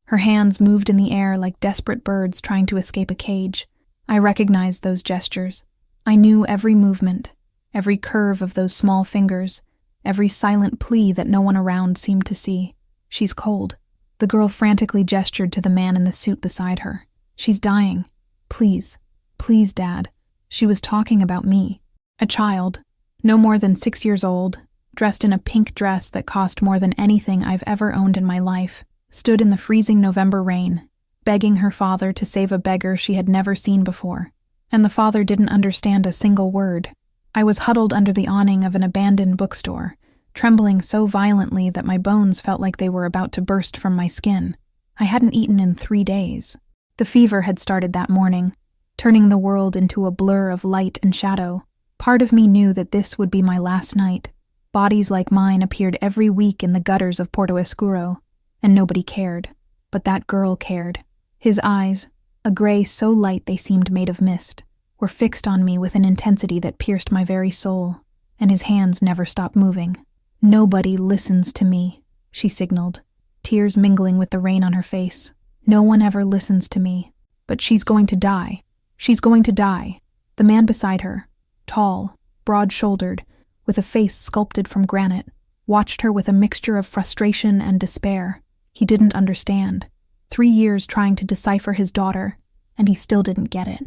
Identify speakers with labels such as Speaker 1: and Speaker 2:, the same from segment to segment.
Speaker 1: Her hands moved in the air like desperate birds trying to escape a cage. I recognized those gestures. I knew every movement, every curve of those small fingers, every silent plea that no one around seemed to see. She's cold. The girl frantically gestured to the man in the suit beside her. She's dying. Please, please, Dad. She was talking about me. A child, no more than 6 years old, dressed in a pink dress that cost more than anything I've ever owned in my life, stood in the freezing November rain, begging her father to save a beggar she had never seen before. And the father didn't understand a single word. I was huddled under the awning of an abandoned bookstore, trembling so violently that my bones felt like they were about to burst from my skin. I hadn't eaten in 3 days. The fever had started that morning, turning the world into a blur of light and shadow. Part of me knew that this would be my last night. Bodies like mine appeared every week in the gutters of Porto Escuro, and nobody cared. But that girl cared. His eyes, a gray so light they seemed made of mist, were fixed on me with an intensity that pierced my very soul, and his hands never stopped moving. "Nobody listens to me," she signaled, tears mingling with the rain on her face. "No one ever listens to me. But she's going to die. She's going to die." The man beside her, tall, broad-shouldered, with a face sculpted from granite, watched her with a mixture of frustration and despair. He didn't understand. 3 years trying to decipher his daughter, and he still didn't get it.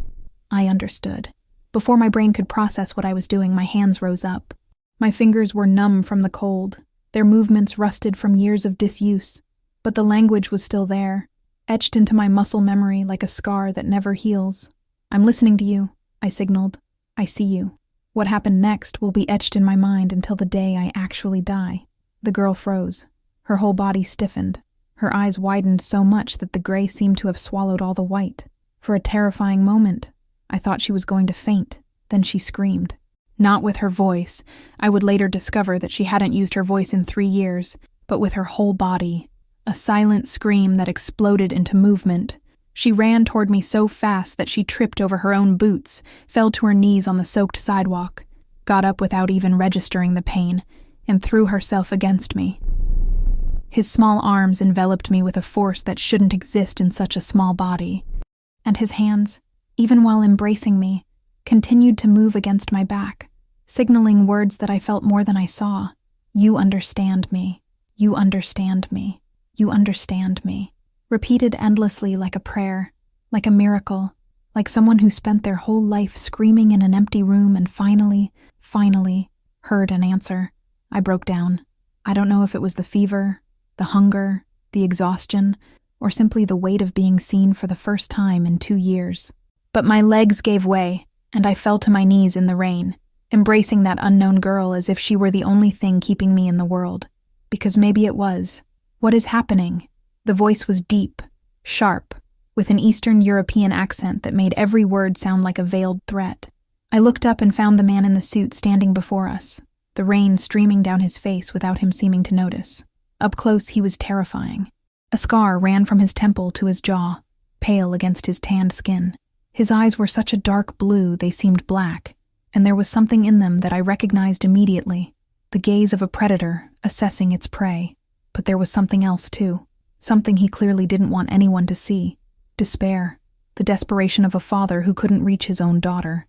Speaker 1: I understood. Before my brain could process what I was doing, my hands rose up. My fingers were numb from the cold, their movements rusted from years of disuse, but the language was still there, etched into my muscle memory like a scar that never heals. "I'm listening to you," I signaled. "I see you. What happened next will be etched in my mind until the day I actually die." The girl froze. Her whole body stiffened. Her eyes widened so much that the gray seemed to have swallowed all the white. For a terrifying moment, I thought she was going to faint. Then she screamed. Not with her voice. I would later discover that she hadn't used her voice in 3 years, but with her whole body. A silent scream that exploded into movement. She ran toward me so fast that she tripped over her own boots, fell to her knees on the soaked sidewalk, got up without even registering the pain, and threw herself against me. His small arms enveloped me with a force that shouldn't exist in such a small body, and his hands, even while embracing me, continued to move against my back, signaling words that I felt more than I saw. "You understand me. You understand me. You understand me." Repeated endlessly like a prayer, like a miracle, like someone who spent their whole life screaming in an empty room and finally heard an answer. I broke down. I don't know if it was the fever, the hunger, the exhaustion, or simply the weight of being seen for the first time in 2 years. But my legs gave way, and I fell to my knees in the rain, embracing that unknown girl as if she were the only thing keeping me in the world. Because maybe it was. "What is happening?" The voice was deep, sharp, with an Eastern European accent that made every word sound like a veiled threat. I looked up and found the man in the suit standing before us, the rain streaming down his face without him seeming to notice. Up close, he was terrifying. A scar ran from his temple to his jaw, pale against his tanned skin. His eyes were such a dark blue they seemed black, and there was something in them that I recognized immediately, the gaze of a predator assessing its prey. But there was something else, too. Something he clearly didn't want anyone to see. Despair. The desperation of a father who couldn't reach his own daughter.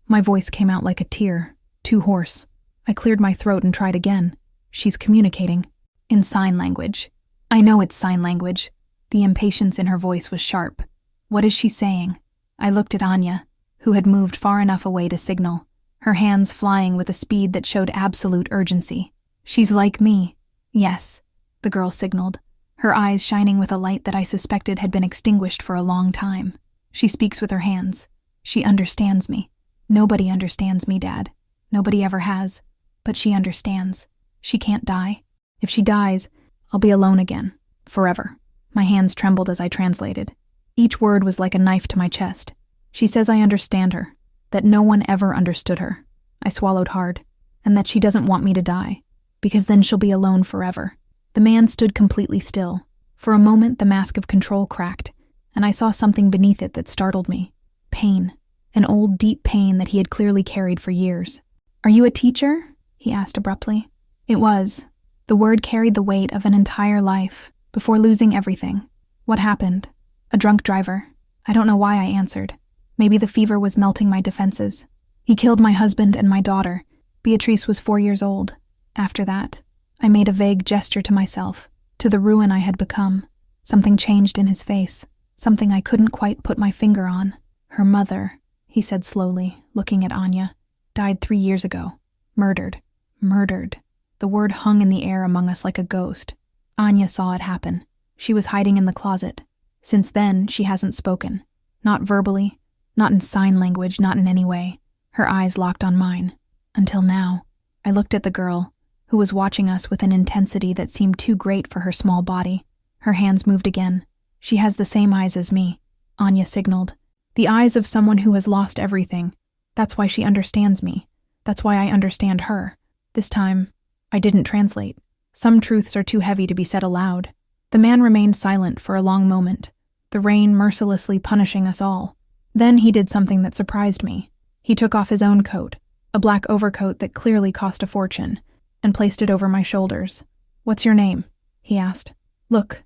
Speaker 1: My voice came out like a tear, too hoarse. I cleared my throat and tried again. "She's communicating. In sign language." "I know it's sign language." The impatience in her voice was sharp. "What is she saying?" I looked at Anya, who had moved far enough away to signal, her hands flying with a speed that showed absolute urgency. "She's like me." "Yes," the girl signaled, her eyes shining with a light that I suspected had been extinguished for a long time. "She speaks with her hands. She understands me. Nobody understands me, Dad. Nobody ever has. But she understands. She can't die. If she dies, I'll be alone again. Forever." My hands trembled as I translated. Each word was like a knife to my chest. "She says I understand her, that no one ever understood her." I swallowed hard. "And that she doesn't want me to die, because then she'll be alone forever." The man stood completely still. For a moment, the mask of control cracked, and I saw something beneath it that startled me. Pain. An old, deep pain that he had clearly carried for years. "Are you a teacher?" he asked abruptly. It was. The word carried the weight of an entire life. before losing everything. What happened? A drunk driver. I don't know why I answered. Maybe the fever was melting my defenses. He killed my husband and my daughter. Beatrice was 4 years old. After that, I made a vague gesture to myself, to the ruin I had become. Something changed in his face, something I couldn't quite put my finger on. Her mother, he said slowly, looking at Anya, died 3 years ago. Murdered. Murdered. The word hung in the air among us like a ghost. Anya saw it happen. She was hiding in the closet. Since then, she hasn't spoken. Not verbally, not in sign language, not in any way. Her eyes locked on mine. Until now. I looked at the girl, who was watching us with an intensity that seemed too great for her small body. Her hands moved again. She has the same eyes as me, Anya signaled. The eyes of someone who has lost everything. That's why she understands me. That's why I understand her. This time, I didn't translate. Some truths are too heavy to be said aloud. The man remained silent for a long moment, the rain mercilessly punishing us all. Then he did something that surprised me. He took off his own coat, a black overcoat that clearly cost a fortune, and placed it over my shoulders. "What's your name?" he asked. Look,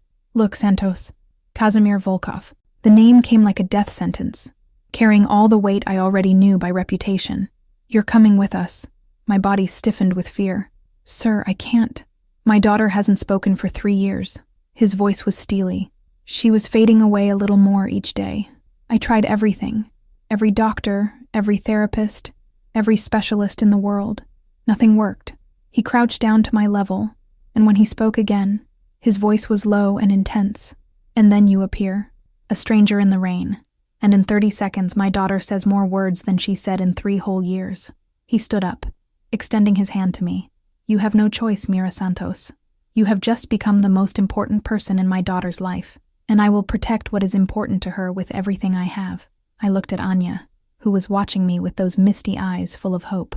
Speaker 1: Santos. Kazimir Volkov." The name came like a death sentence, carrying all the weight I already knew by reputation. "You're coming with us." My body stiffened with fear. "Sir, I can't. My daughter hasn't spoken for 3 years." His voice was steely. She was fading away a little more each day. I tried everything. Every doctor, every therapist, every specialist in the world. Nothing worked. He crouched down to my level, and when he spoke again, his voice was low and intense. "And then you appear, a stranger in the rain, and in 30 seconds my daughter says more words than she said in 3 whole years." He stood up, extending his hand to me. "You have no choice, Mira Santos. You have just become the most important person in my daughter's life, and I will protect what is important to her with everything I have." I looked at Anya, who was watching me with those misty eyes full of hope.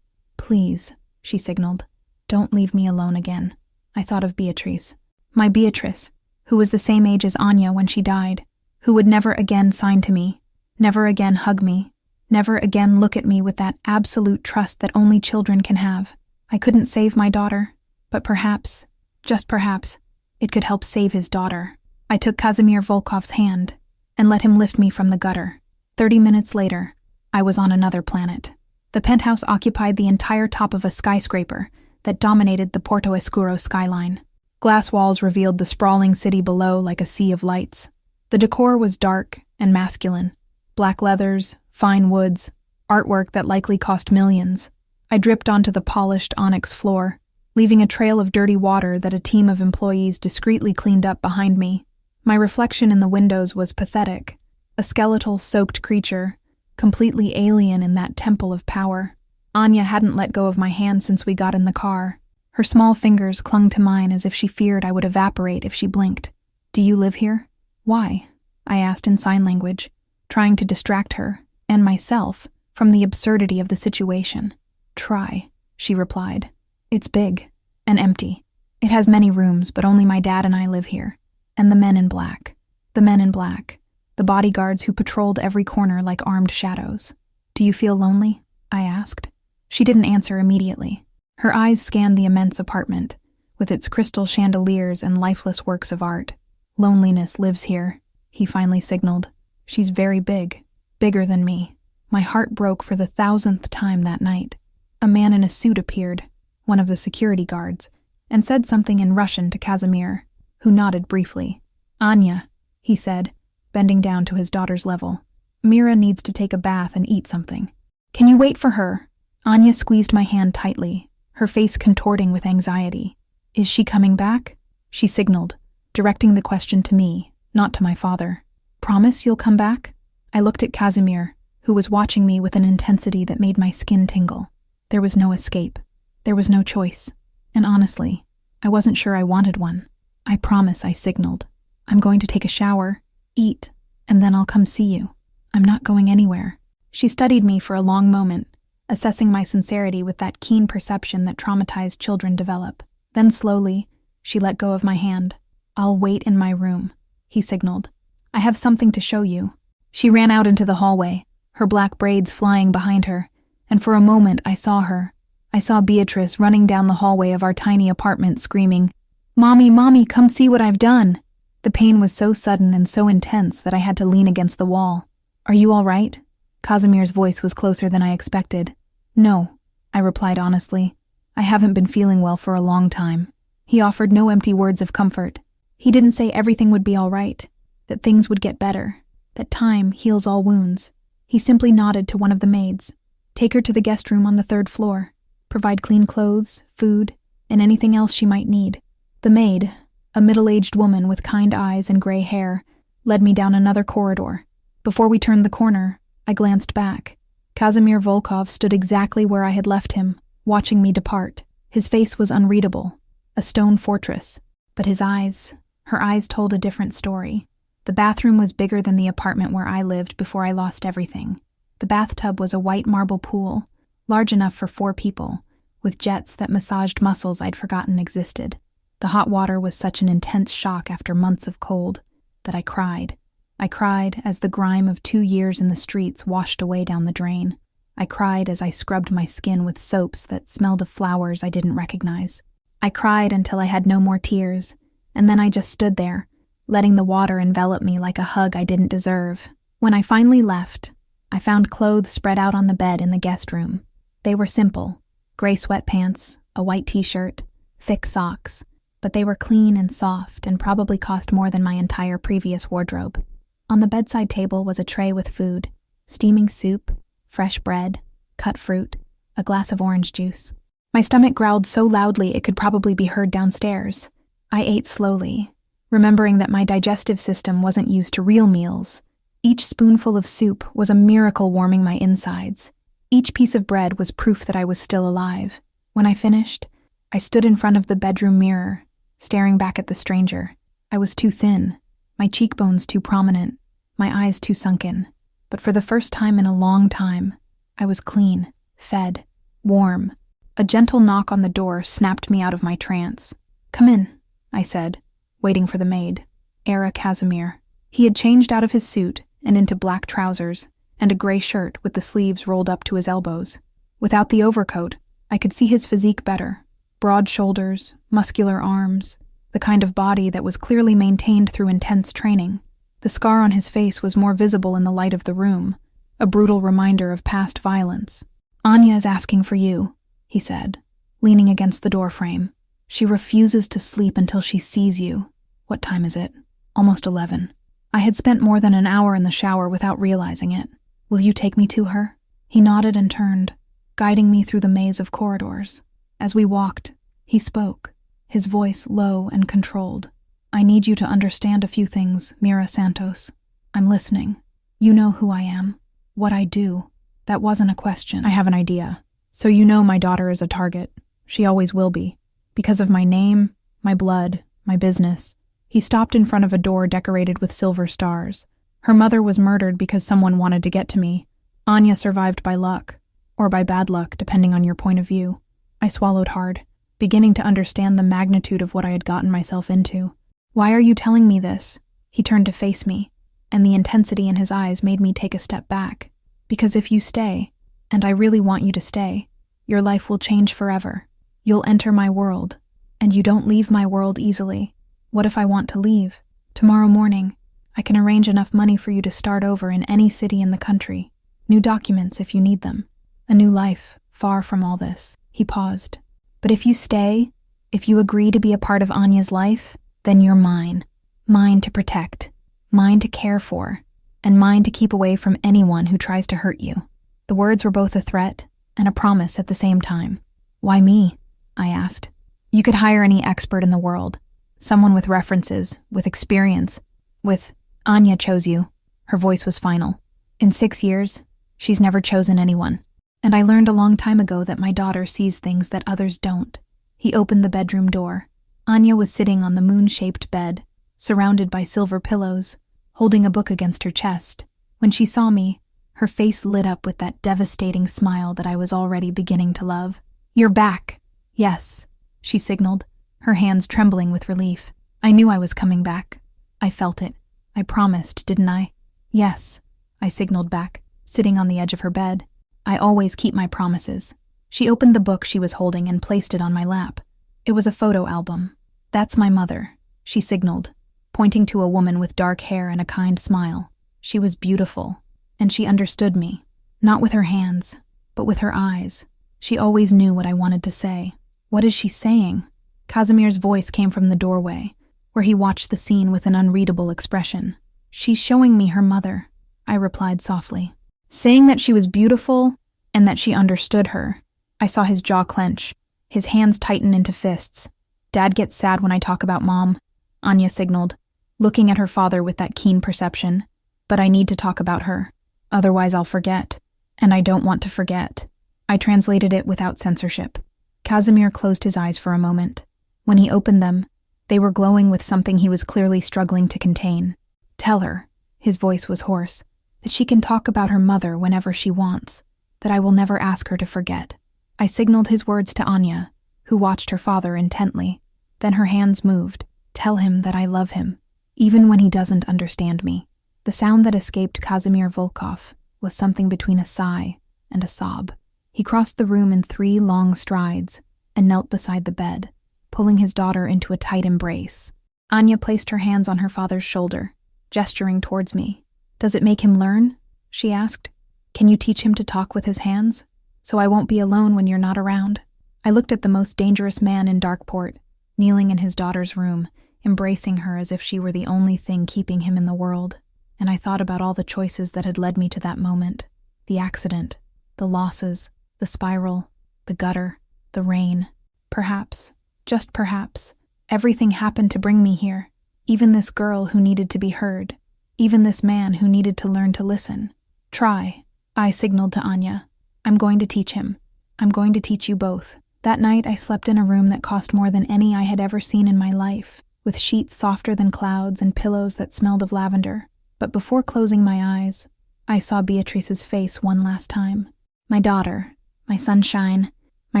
Speaker 1: "Please," she signaled, "don't leave me alone again." I thought of Beatrice. My Beatrice, who was the same age as Anya when she died, who would never again sign to me, never again hug me, never again look at me with that absolute trust that only children can have. I couldn't save my daughter, but perhaps, just perhaps, it could help save his daughter. I took Kazimir Volkov's hand and let him lift me from the gutter. 30 minutes later, I was on another planet. The penthouse occupied the entire top of a skyscraper that dominated the Porto Escuro skyline. Glass walls revealed the sprawling city below like a sea of lights. The decor was dark and masculine. Black leathers, fine woods, artwork that likely cost millions. I dripped onto the polished onyx floor, leaving a trail of dirty water that a team of employees discreetly cleaned up behind me. My reflection in the windows was pathetic, a skeletal, soaked creature, completely alien in that temple of power. Anya hadn't let go of my hand since we got in the car. Her small fingers clung to mine as if she feared I would evaporate if she blinked. "Do you live here?" "Why?" I asked in sign language, trying to distract her, and myself, from the absurdity of the situation. "Try," she replied. "It's big and empty. It has many rooms, but only my dad and I live here. And the men in black. The men in black. The bodyguards who patrolled every corner like armed shadows." "Do you feel lonely?" I asked. She didn't answer immediately. Her eyes scanned the immense apartment, with its crystal chandeliers and lifeless works of art. "Loneliness lives here," he finally signaled. "She's very big. Bigger than me." My heart broke for the 1,000th time that night. A man in a suit appeared, one of the security guards, and said something in Russian to Kazimir, who nodded briefly. "Anya," he said, bending down to his daughter's level. "Mira needs to take a bath and eat something. Can you wait for her?" Anya squeezed my hand tightly, her face contorting with anxiety. "Is she coming back?" she signaled, directing the question to me, not to my father. "Promise you'll come back?" I looked at Kazimir, who was watching me with an intensity that made my skin tingle. There was no escape. There was no choice. And honestly, I wasn't sure I wanted one. "I promise," I signaled. "I'm going to take a shower, eat, and then I'll come see you. I'm not going anywhere." She studied me for a long moment, assessing my sincerity with that keen perception that traumatized children develop. Then slowly, she let go of my hand. "I'll wait in my room," he signaled. "I have something to show you." She ran out into the hallway, her black braids flying behind her, and for a moment I saw her. I saw Beatrice running down the hallway of our tiny apartment screaming, "Mommy, Mommy, come see what I've done!" The pain was so sudden and so intense that I had to lean against the wall. "Are you all right?" Casimir's voice was closer than I expected. "No," I replied honestly. "I haven't been feeling well for a long time." He offered no empty words of comfort. He didn't say everything would be all right, that things would get better, that time heals all wounds. He simply nodded to one of the maids. "Take her to the guest room on the 3rd floor. Provide clean clothes, food, and anything else she might need." The maid, a middle-aged woman with kind eyes and gray hair, led me down another corridor. Before we turned the corner, I glanced back. Casimir Volkov stood exactly where I had left him, watching me depart. His face was unreadable, a stone fortress, but his eyes, her eyes told a different story. The bathroom was bigger than the apartment where I lived before I lost everything. The bathtub was a white marble pool, large enough for 4 people, with jets that massaged muscles I'd forgotten existed. The hot water was such an intense shock after months of cold that I cried. I cried as the grime of 2 years in the streets washed away down the drain. I cried as I scrubbed my skin with soaps that smelled of flowers I didn't recognize. I cried until I had no more tears, and then I just stood there, letting the water envelop me like a hug I didn't deserve. When I finally left, I found clothes spread out on the bed in the guest room. They were simple: gray sweatpants, a white t-shirt, thick socks, but they were clean and soft and probably cost more than my entire previous wardrobe. On the bedside table was a tray with food: steaming soup, fresh bread, cut fruit, a glass of orange juice. My stomach growled so loudly it could probably be heard downstairs. I ate slowly, remembering that my digestive system wasn't used to real meals. Each spoonful of soup was a miracle warming my insides. Each piece of bread was proof that I was still alive. When I finished, I stood in front of the bedroom mirror, staring back at the stranger. I was too thin, my cheekbones too prominent, my eyes too sunken. But for the first time in a long time, I was clean, fed, warm. A gentle knock on the door snapped me out of my trance. "Come in," I said, waiting for the maid. Era Casimir. He had changed out of his suit and into black trousers and a gray shirt with the sleeves rolled up to his elbows. Without the overcoat, I could see his physique better. Broad shoulders, muscular arms, the kind of body that was clearly maintained through intense training. The scar on his face was more visible in the light of the room, a brutal reminder of past violence. "Anya is asking for you," he said, leaning against the doorframe. "She refuses to sleep until she sees you." "What time is it?" "Almost 11. I had spent more than an hour in the shower without realizing it. "Will you take me to her?" He nodded and turned, guiding me through the maze of corridors. As we walked, he spoke, his voice low and controlled. "I need you to understand a few things, Mira Santos. I'm listening. You know who I am, what I do." "That wasn't a question." "I have an idea. So you know my daughter is a target. She always will be. Because of my name, my blood, my business." He stopped in front of a door decorated with silver stars. "Her mother was murdered because someone wanted to get to me. Anya survived by luck, or by bad luck, depending on your point of view." I swallowed hard, beginning to understand the magnitude of what I had gotten myself into. "Why are you telling me this?" He turned to face me, and the intensity in his eyes made me take a step back. "Because if you stay, and I really want you to stay, your life will change forever. You'll enter my world, and you don't leave my world easily. What if I want to leave? Tomorrow morning, I can arrange enough money for you to start over in any city in the country. New documents if you need them. A new life, far from all this." He paused. "But if you stay, if you agree to be a part of Anya's life, then you're mine. Mine to protect, mine to care for, and mine to keep away from anyone who tries to hurt you." The words were both a threat and a promise at the same time. "Why me?" I asked. "You could hire any expert in the world. Someone with references, with experience, with— Anya chose you." Her voice was final. "In 6 years, she's never chosen anyone. And I learned a long time ago that my daughter sees things that others don't." He opened the bedroom door. Anya was sitting on the moon-shaped bed, surrounded by silver pillows, holding a book against her chest. When she saw me, her face lit up with that devastating smile that I was already beginning to love. "You're back." "Yes," she signaled, her hands trembling with relief. "I knew I was coming back. I felt it. I promised, didn't I?" "Yes," I signaled back, sitting on the edge of her bed. "I always keep my promises." She opened the book she was holding and placed it on my lap. It was a photo album. "That's my mother," she signaled, pointing to a woman with dark hair and a kind smile. She was beautiful, and she understood me, not with her hands, but with her eyes. She always knew what I wanted to say. What is she saying? Casimir's voice came from the doorway, where he watched the scene with an unreadable expression. She's showing me her mother, I replied softly, saying that she was beautiful and that she understood her. I saw his jaw clench, his hands tighten into fists. Dad gets sad when I talk about Mom, Anya signaled, looking at her father with that keen perception. But I need to talk about her. Otherwise I'll forget. And I don't want to forget. I translated it without censorship. Casimir closed his eyes for a moment. When he opened them, they were glowing with something he was clearly struggling to contain. Tell her, his voice was hoarse, that she can talk about her mother whenever she wants, that I will never ask her to forget. I signaled his words to Anya, who watched her father intently. Then her hands moved. Tell him that I love him, even when he doesn't understand me. The sound that escaped Casimir Volkov was something between a sigh and a sob. He crossed the room in 3 long strides and knelt beside the bed, pulling his daughter into a tight embrace. Anya placed her hands on her father's shoulder, gesturing towards me. Does it make him learn? She asked. Can you teach him to talk with his hands? So I won't be alone when you're not around. I looked at the most dangerous man in Darkport, kneeling in his daughter's room, embracing her as if she were the only thing keeping him in the world. And I thought about all the choices that had led me to that moment. The accident, the losses, the spiral, the gutter, the rain. Perhaps, just perhaps, everything happened to bring me here. Even this girl who needed to be heard. Even this man who needed to learn to listen. Try, I signaled to Anya. I'm going to teach him. I'm going to teach you both. That night I slept in a room that cost more than any I had ever seen in my life, with sheets softer than clouds and pillows that smelled of lavender. But before closing my eyes, I saw Beatrice's face one last time. My daughter, my sunshine, my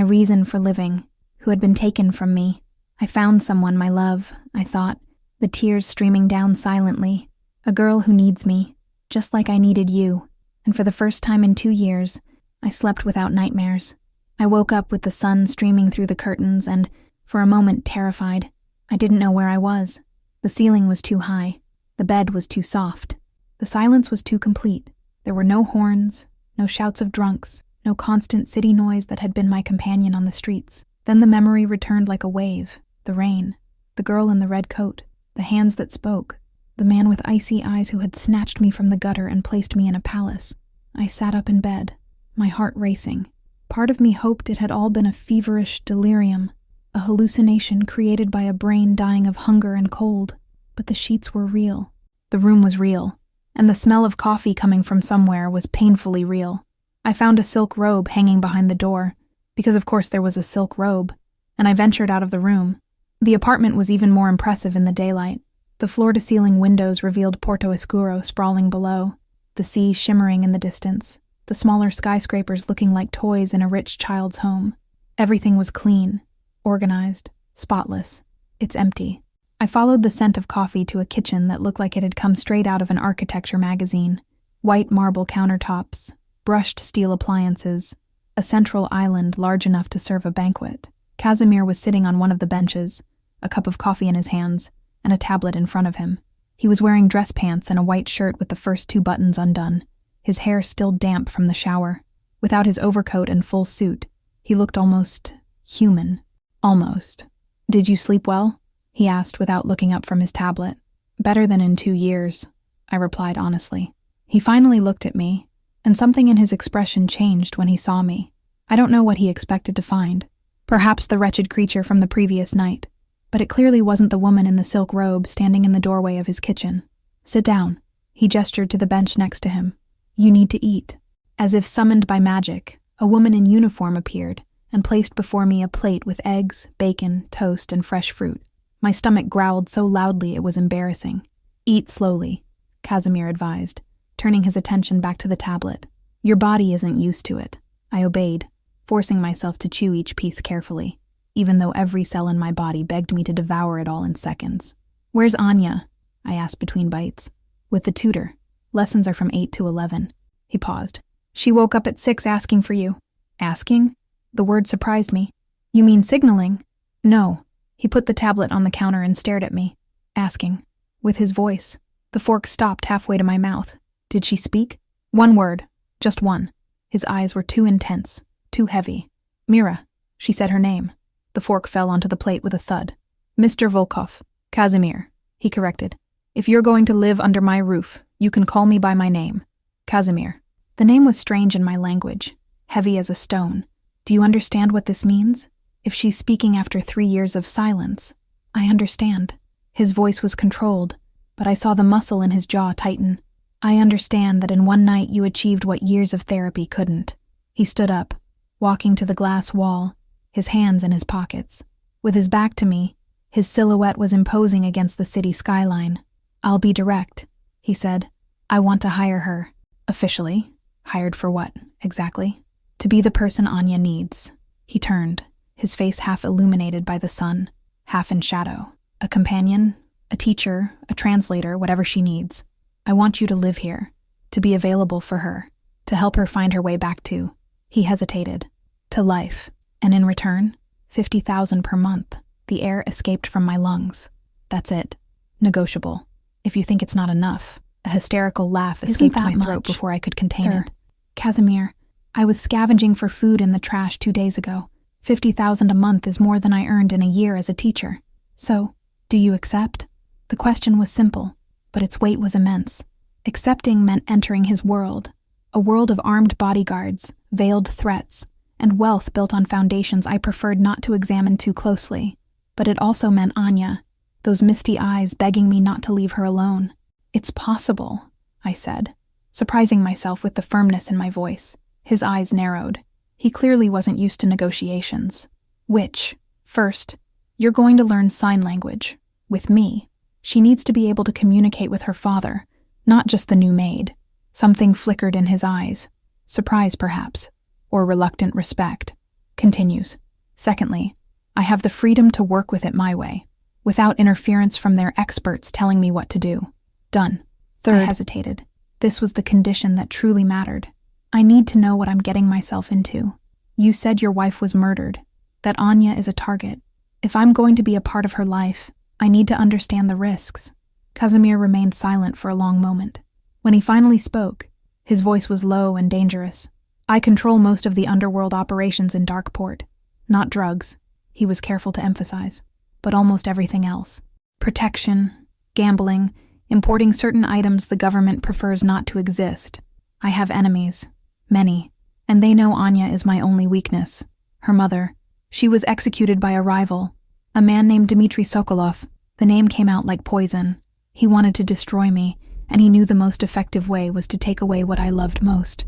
Speaker 1: reason for living, who had been taken from me. I found someone, my love, I thought, the tears streaming down silently. A girl who needs me, just like I needed you. And for the first time in 2 years, I slept without nightmares. I woke up with the sun streaming through the curtains and, for a moment, terrified. I didn't know where I was. The ceiling was too high. The bed was too soft. The silence was too complete. There were no horns, no shouts of drunks, no constant city noise that had been my companion on the streets. Then the memory returned like a wave. The rain, the girl in the red coat, the hands that spoke, the man with icy eyes who had snatched me from the gutter and placed me in a palace. I sat up in bed, my heart racing. Part of me hoped it had all been a feverish delirium, a hallucination created by a brain dying of hunger and cold. But the sheets were real. The room was real, and the smell of coffee coming from somewhere was painfully real. I found a silk robe hanging behind the door, because of course there was a silk robe, and I ventured out of the room. The apartment was even more impressive in the daylight. The floor-to-ceiling windows revealed Porto Escuro sprawling below, the sea shimmering in the distance, the smaller skyscrapers looking like toys in a rich child's home. Everything was clean, organized, spotless. It's empty. I followed the scent of coffee to a kitchen that looked like it had come straight out of an architecture magazine. White marble countertops, brushed steel appliances, a central island large enough to serve a banquet. Casimir was sitting on one of the benches, a cup of coffee in his hands, and a tablet in front of him. He was wearing dress pants and a white shirt with the first 2 buttons undone, his hair still damp from the shower. Without his overcoat and full suit, he looked almost human. Almost. Did you sleep well? He asked without looking up from his tablet. Better than in 2 years, I replied honestly. He finally looked at me, and something in his expression changed when he saw me. I don't know what he expected to find. Perhaps the wretched creature from the previous night, but it clearly wasn't the woman in the silk robe standing in the doorway of his kitchen. Sit down. He gestured to the bench next to him. You need to eat. As if summoned by magic, a woman in uniform appeared and placed before me a plate with eggs, bacon, toast, and fresh fruit. My stomach growled so loudly it was embarrassing. Eat slowly, Casimir advised, turning his attention back to the tablet. Your body isn't used to it. I obeyed, forcing myself to chew each piece carefully, even though every cell in my body begged me to devour it all in seconds. Where's Anya? I asked between bites. With the tutor. Lessons are from 8 to 11. He paused. She woke up at 6 asking for you. Asking? The word surprised me. You mean signaling? No. He put the tablet on the counter and stared at me. Asking. with his voice. The fork stopped halfway to my mouth. Did she speak? One word. Just one. His eyes were too intense, too heavy. Mira. She said her name. The fork fell onto the plate with a thud. Mr. Volkov. Casimir, he corrected. If you're going to live under my roof, you can call me by my name. Casimir. The name was strange in my language, heavy as a stone. Do you understand what this means? If she's speaking after 3 years of silence, I understand. His voice was controlled, but I saw the muscle in his jaw tighten. I understand that in one night you achieved what years of therapy couldn't. He stood up, walking to the glass wall, his hands in his pockets. With his back to me, his silhouette was imposing against the city skyline. I'll be direct, he said. I want to hire her. Officially. Hired for what, exactly? To be the person Anya needs. He turned, his face half illuminated by the sun, half in shadow. A companion, a teacher, a translator, whatever she needs. I want you to live here, to be available for her, to help her find her way back to, he hesitated, to life. And in return, 50,000 per month. The air escaped from my lungs. That's it. Negotiable. If you think it's not enough. A hysterical laugh escaped my throat before I could contain it. Casimir, I was scavenging for food in the trash 2 days ago. 50,000 a month is more than I earned in a year as a teacher. So, do you accept? The question was simple, but its weight was immense. Accepting meant entering his world, a world of armed bodyguards, veiled threats, and wealth built on foundations I preferred not to examine too closely. But it also meant Anya, those misty eyes begging me not to leave her alone. It's possible, I said, surprising myself with the firmness in my voice. His eyes narrowed. He clearly wasn't used to negotiations. Which, first, you're going to learn sign language. With me. She needs to be able to communicate with her father, not just the new maid. Something flickered in his eyes. Surprise, perhaps, or reluctant respect. Continues. Secondly, I have the freedom to work with it my way, without interference from their experts telling me what to do. Done. Third, I hesitated. This was the condition that truly mattered. I need to know what I'm getting myself into. You said your wife was murdered, that Anya is a target. If I'm going to be a part of her life, I need to understand the risks. Casimir remained silent for a long moment. When he finally spoke, his voice was low and dangerous. I control most of the underworld operations in Darkport. Not drugs, he was careful to emphasize, but almost everything else. Protection, gambling, importing certain items the government prefers not to exist. I have enemies, many, and they know Anya is my only weakness. Her mother. She was executed by a rival, a man named Dmitry Sokolov. The name came out like poison. He wanted to destroy me, and he knew the most effective way was to take away what I loved most.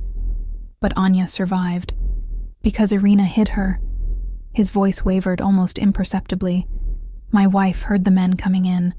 Speaker 1: But Anya survived. Because Irina hid her. His voice wavered almost imperceptibly. My wife heard the men coming in.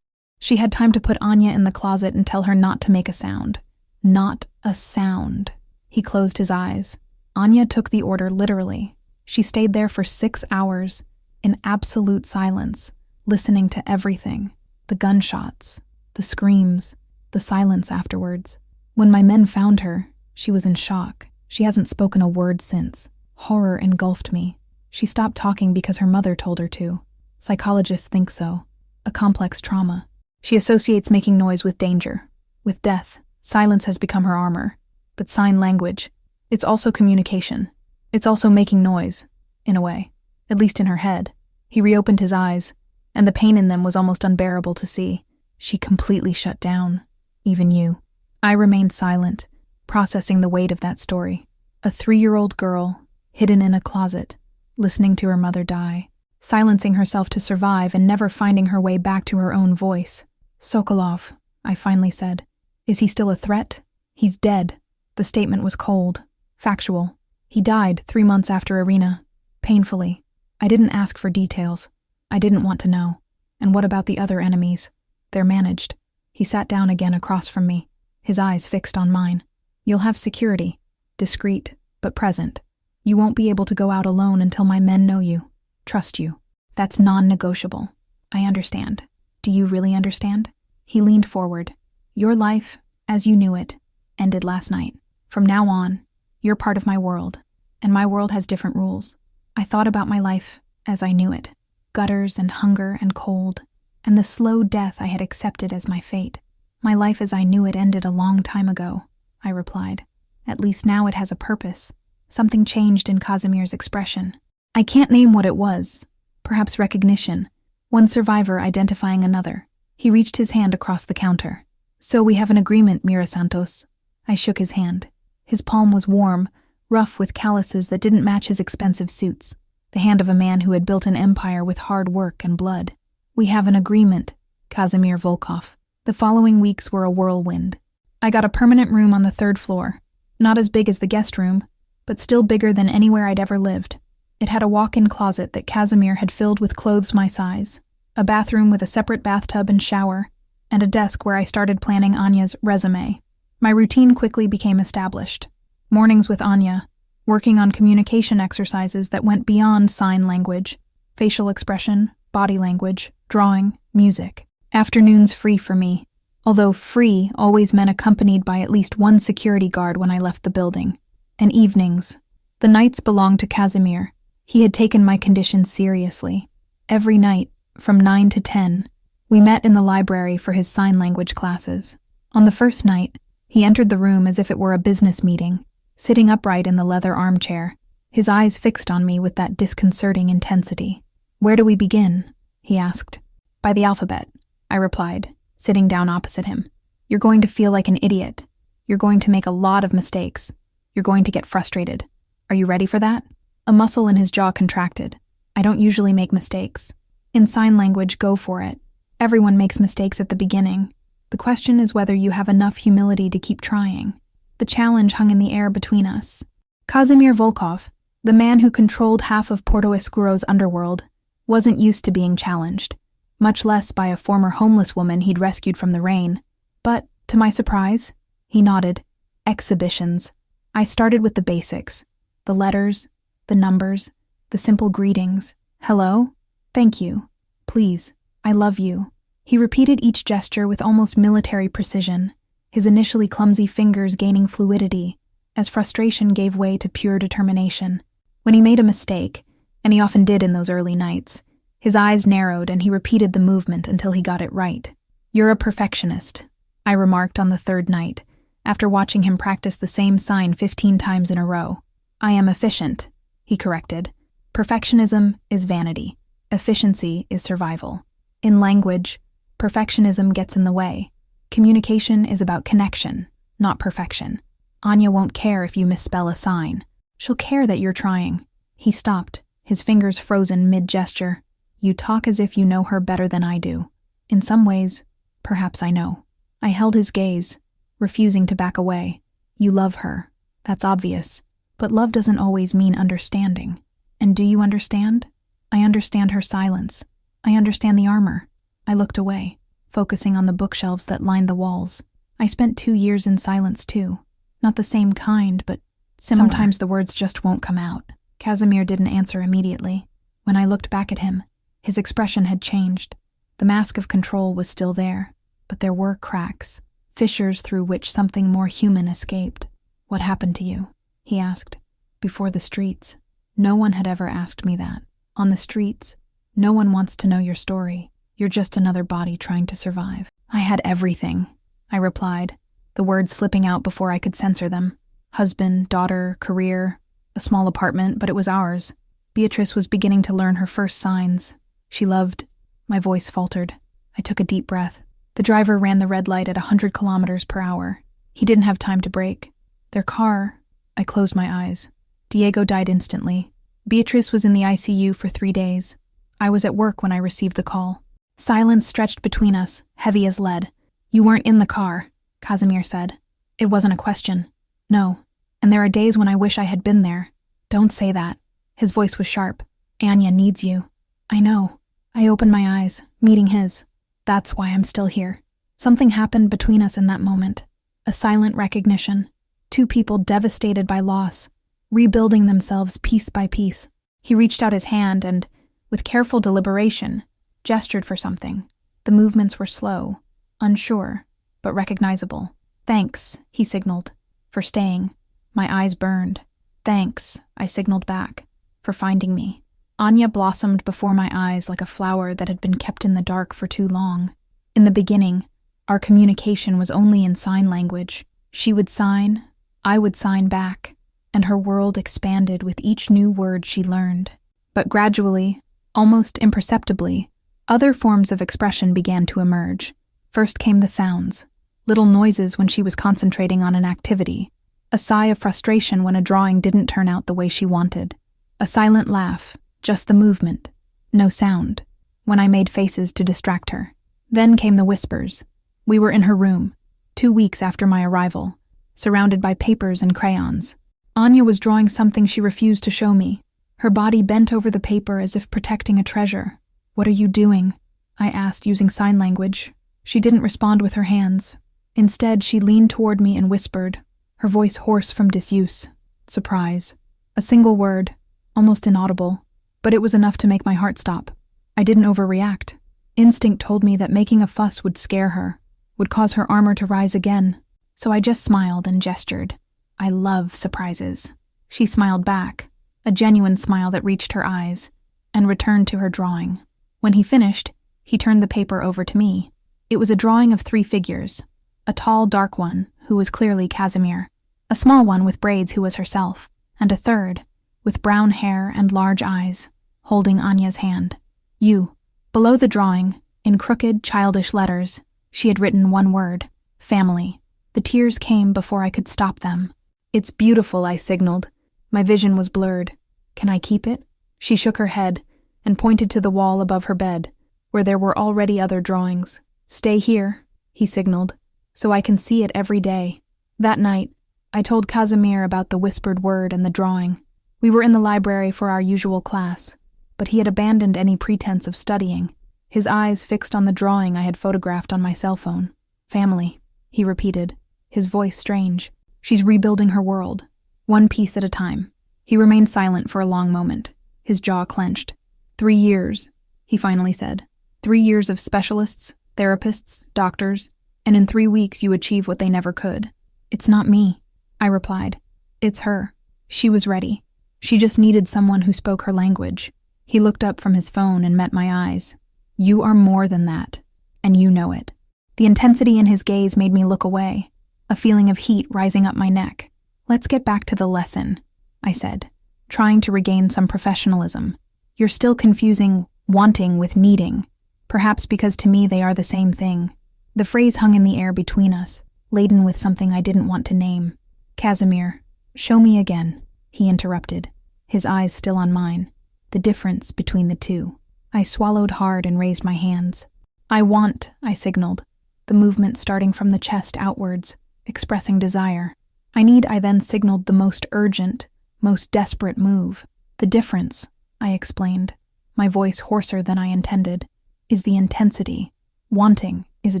Speaker 1: She had time to put Anya in the closet and tell her not to make a sound. Not a sound. He closed his eyes. Anya took the order literally. She stayed there for 6 hours, in absolute silence, listening to everything. The gunshots, the screams, the silence afterwards. When my men found her, she was in shock. She hasn't spoken a word since. Horror engulfed me. She stopped talking because her mother told her to. Psychologists think so. A complex trauma. She associates making noise with danger, with death. Silence has become her armor. But sign language, it's also communication. It's also making noise, in a way, at least in her head. He reopened his eyes, and the pain in them was almost unbearable to see. She completely shut down, even you. I remained silent, processing the weight of that story. A 3-year-old girl, hidden in a closet, listening to her mother die, silencing herself to survive and never finding her way back to her own voice. Sokolov, I finally said. Is he still a threat? He's dead. The statement was cold, factual. He died 3 months after Irina. Painfully. I didn't ask for details. I didn't want to know. And what about the other enemies? They're managed. He sat down again across from me, his eyes fixed on mine. You'll have security. Discreet, but present. You won't be able to go out alone until my men know you. Trust you. That's non-negotiable. I understand. Do you really understand? He leaned forward. Your life, as you knew it, ended last night. From now on, you're part of my world, and my world has different rules. I thought about my life as I knew it. Gutters and hunger and cold. and the slow death I had accepted as my fate. My life as I knew it ended a long time ago, I replied. At least now it has a purpose. Something changed in Casimir's expression. I can't name what it was. Perhaps recognition. One survivor identifying another. He reached his hand across the counter. So we have an agreement, Mira Santos. I shook his hand. His palm was warm, rough with calluses that didn't match his expensive suits. The hand of a man who had built an empire with hard work and blood. We have an agreement, Casimir Volkov. The following weeks were a whirlwind. I got a permanent room on the 3rd floor. Not as big as the guest room, but still bigger than anywhere I'd ever lived. It had a walk-in closet that Casimir had filled with clothes my size, a bathroom with a separate bathtub and shower, and a desk where I started planning Anya's resume. My routine quickly became established. Mornings with Anya, working on communication exercises that went beyond sign language, facial expression, body language, drawing, music. Afternoons free for me, although free always meant accompanied by at least one security guard when I left the building. And evenings. The nights belonged to Casimir. He had taken my condition seriously. Every night, from 9 to 10, we met in the library for his sign language classes. On the first night, he entered the room as if it were a business meeting, sitting upright in the leather armchair, his eyes fixed on me with that disconcerting intensity. "Where do we begin?" he asked. "By the alphabet," I replied, sitting down opposite him. "You're going to feel like an idiot. You're going to make a lot of mistakes. You're going to get frustrated. Are you ready for that?" A muscle in his jaw contracted. I don't usually make mistakes. In sign language, go for it. Everyone makes mistakes at the beginning. The question is whether you have enough humility to keep trying. The challenge hung in the air between us. Casimir Volkov, the man who controlled half of Porto Escuro's underworld, wasn't used to being challenged, much less by a former homeless woman he'd rescued from the rain. But, to my surprise, he nodded. Exhibitions. I started with the basics. The letters, the numbers, the simple greetings. Hello? Thank you. Please. I love you. He repeated each gesture with almost military precision, his initially clumsy fingers gaining fluidity, as frustration gave way to pure determination. When he made a mistake, and he often did in those early nights, his eyes narrowed and he repeated the movement until he got it right. "You're a perfectionist," I remarked on the 3rd night, after watching him practice the same sign 15 times in a row. "I am efficient," he corrected. "Perfectionism is vanity. Efficiency is survival. In language, perfectionism gets in the way. Communication is about connection, not perfection. Anya won't care if you misspell a sign. She'll care that you're trying." He stopped, his fingers frozen mid-gesture. "You talk as if you know her better than I do. In some ways, perhaps I know." I held his gaze, refusing to back away. "You love her. That's obvious. But love doesn't always mean understanding. And do you understand?" "I understand her silence. I understand the armor." I looked away, focusing on the bookshelves that lined the walls. I spent 2 years in silence too. Not the same kind, but similar. Sometimes the words just won't come out. Casimir didn't answer immediately. When I looked back at him, his expression had changed. The mask of control was still there, but there were cracks, fissures through which something more human escaped. "What happened to you?" he asked. "Before the streets." No one had ever asked me that. On the streets, no one wants to know your story. You're just another body trying to survive. "I had everything," I replied, the words slipping out before I could censor them. Husband, daughter, career, a small apartment, but it was ours. Beatrice was beginning to learn her first signs. She loved. My voice faltered. I took a deep breath. The driver ran the red light at 100 kilometers per hour. He didn't have time to brake. Their car... I closed my eyes. Diego died instantly. Beatrice was in the ICU for 3 days. I was at work when I received the call. Silence stretched between us, heavy as lead. "You weren't in the car," Casimir said. "It wasn't a question." "No. And there are days when I wish I had been there." "Don't say that." His voice was sharp. "Anya needs you." "I know." I opened my eyes, meeting his. "That's why I'm still here." Something happened between us in that moment. A silent recognition. 2 people devastated by loss, rebuilding themselves piece by piece. He reached out his hand and, with careful deliberation, gestured for something. The movements were slow, unsure, but recognizable. "Thanks," he signaled, "for staying." My eyes burned. "Thanks," I signaled back, "for finding me." Anya blossomed before my eyes like a flower that had been kept in the dark for too long. In the beginning, our communication was only in sign language. She would sign, I would sign back, and her world expanded with each new word she learned. But gradually, almost imperceptibly, other forms of expression began to emerge. First came the sounds, little noises when she was concentrating on an activity, a sigh of frustration when a drawing didn't turn out the way she wanted, a silent laugh, just the movement, no sound, when I made faces to distract her. Then came the whispers. We were in her room, 2 weeks after my arrival, surrounded by papers and crayons. Anya was drawing something she refused to show me, her body bent over the paper as if protecting a treasure. "What are you doing?" I asked using sign language. She didn't respond with her hands. Instead, she leaned toward me and whispered, her voice hoarse from disuse. "Surprise." A single word, almost inaudible, but it was enough to make my heart stop. I didn't overreact. Instinct told me that making a fuss would scare her, would cause her armor to rise again. So I just smiled and gestured. "I love surprises." She smiled back, a genuine smile that reached her eyes, and returned to her drawing. When he finished, he turned the paper over to me. It was a drawing of 3 figures, a tall, dark one, who was clearly Casimir, a small one with braids who was herself, and a third, with brown hair and large eyes, holding Anya's hand. "You." Below the drawing, in crooked, childish letters, she had written one word, family. The tears came before I could stop them. "It's beautiful," I signaled. My vision was blurred. "Can I keep it?" She shook her head and pointed to the wall above her bed, where there were already other drawings. "Stay here," he signaled, "so I can see it every day." That night, I told Casimir about the whispered word and the drawing. We were in the library for our usual class, but he had abandoned any pretense of studying, his eyes fixed on the drawing I had photographed on my cell phone. "Family," he repeated, his voice strange. "She's rebuilding her world, one piece at a time." He remained silent for a long moment, his jaw clenched. 3 years, he finally said. 3 years of specialists, therapists, doctors, and in 3 weeks you achieve what they never could. "It's not me," I replied. "It's her. She was ready. She just needed someone who spoke her language." He looked up from his phone and met my eyes. "You are more than that, and you know it." The intensity in his gaze made me look away, a feeling of heat rising up my neck. "Let's get back to the lesson," I said, trying to regain some professionalism. "You're still confusing wanting with needing, perhaps because to me they are the same thing." The phrase hung in the air between us, laden with something I didn't want to name. "Casimir, show me again," he interrupted, his eyes still on mine. "The difference between the two." I swallowed hard and raised my hands. "I want," I signaled, the movement starting from the chest outwards, expressing desire. "I need," I then signaled the most urgent, most desperate move. "The difference," I explained, my voice hoarser than I intended, "is the intensity. Wanting is a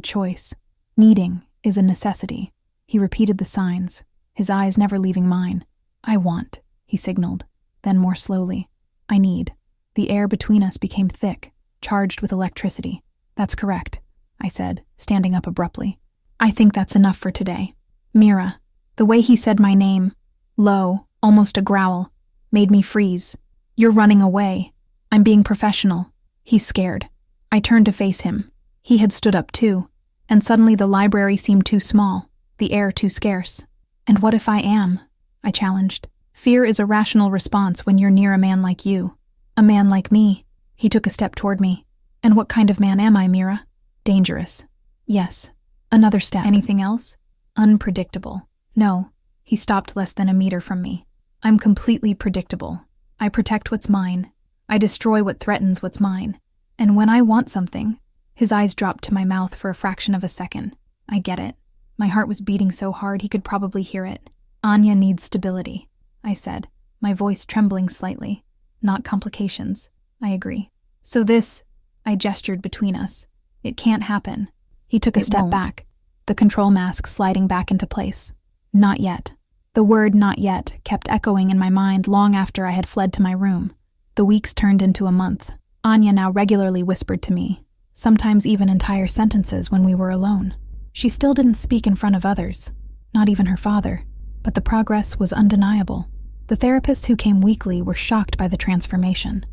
Speaker 1: choice. Needing is a necessity." He repeated the signs, his eyes never leaving mine. "I want," he signaled, then more slowly, "I need." The air between us became thick, charged with electricity. "That's correct," I said, standing up abruptly. "I think that's enough for today." "Mira." The way he said my name, low, almost a growl, made me freeze. "You're running away." "I'm being professional." He's scared. I turned to face him. He had stood up too, and suddenly the library seemed too small, the air too scarce. "And what if I am?" I challenged. "Fear is a rational response when you're near a man like you." "A man like me." He took a step toward me. "And what kind of man am I, Mira?" "Dangerous." "Yes." Another step. "Anything else?" "Unpredictable." "No." He stopped less than a meter from me. "I'm completely predictable. I protect what's mine. I destroy what threatens what's mine. And when I want something..." His eyes dropped to my mouth for a fraction of a second. "I get it." My heart was beating so hard he could probably hear it. "Anya needs stability," I said, my voice trembling slightly. "Not complications." "I agree." "So this..." I gestured between us. "It can't happen." He took a step back, the control mask sliding back into place. "Not yet." The word "not yet" kept echoing in my mind long after I had fled to my room. The weeks turned into a month. Anya now regularly whispered to me, sometimes even entire sentences when we were alone. She still didn't speak in front of others, not even her father, but the progress was undeniable. The therapists who came weekly were shocked by the transformation.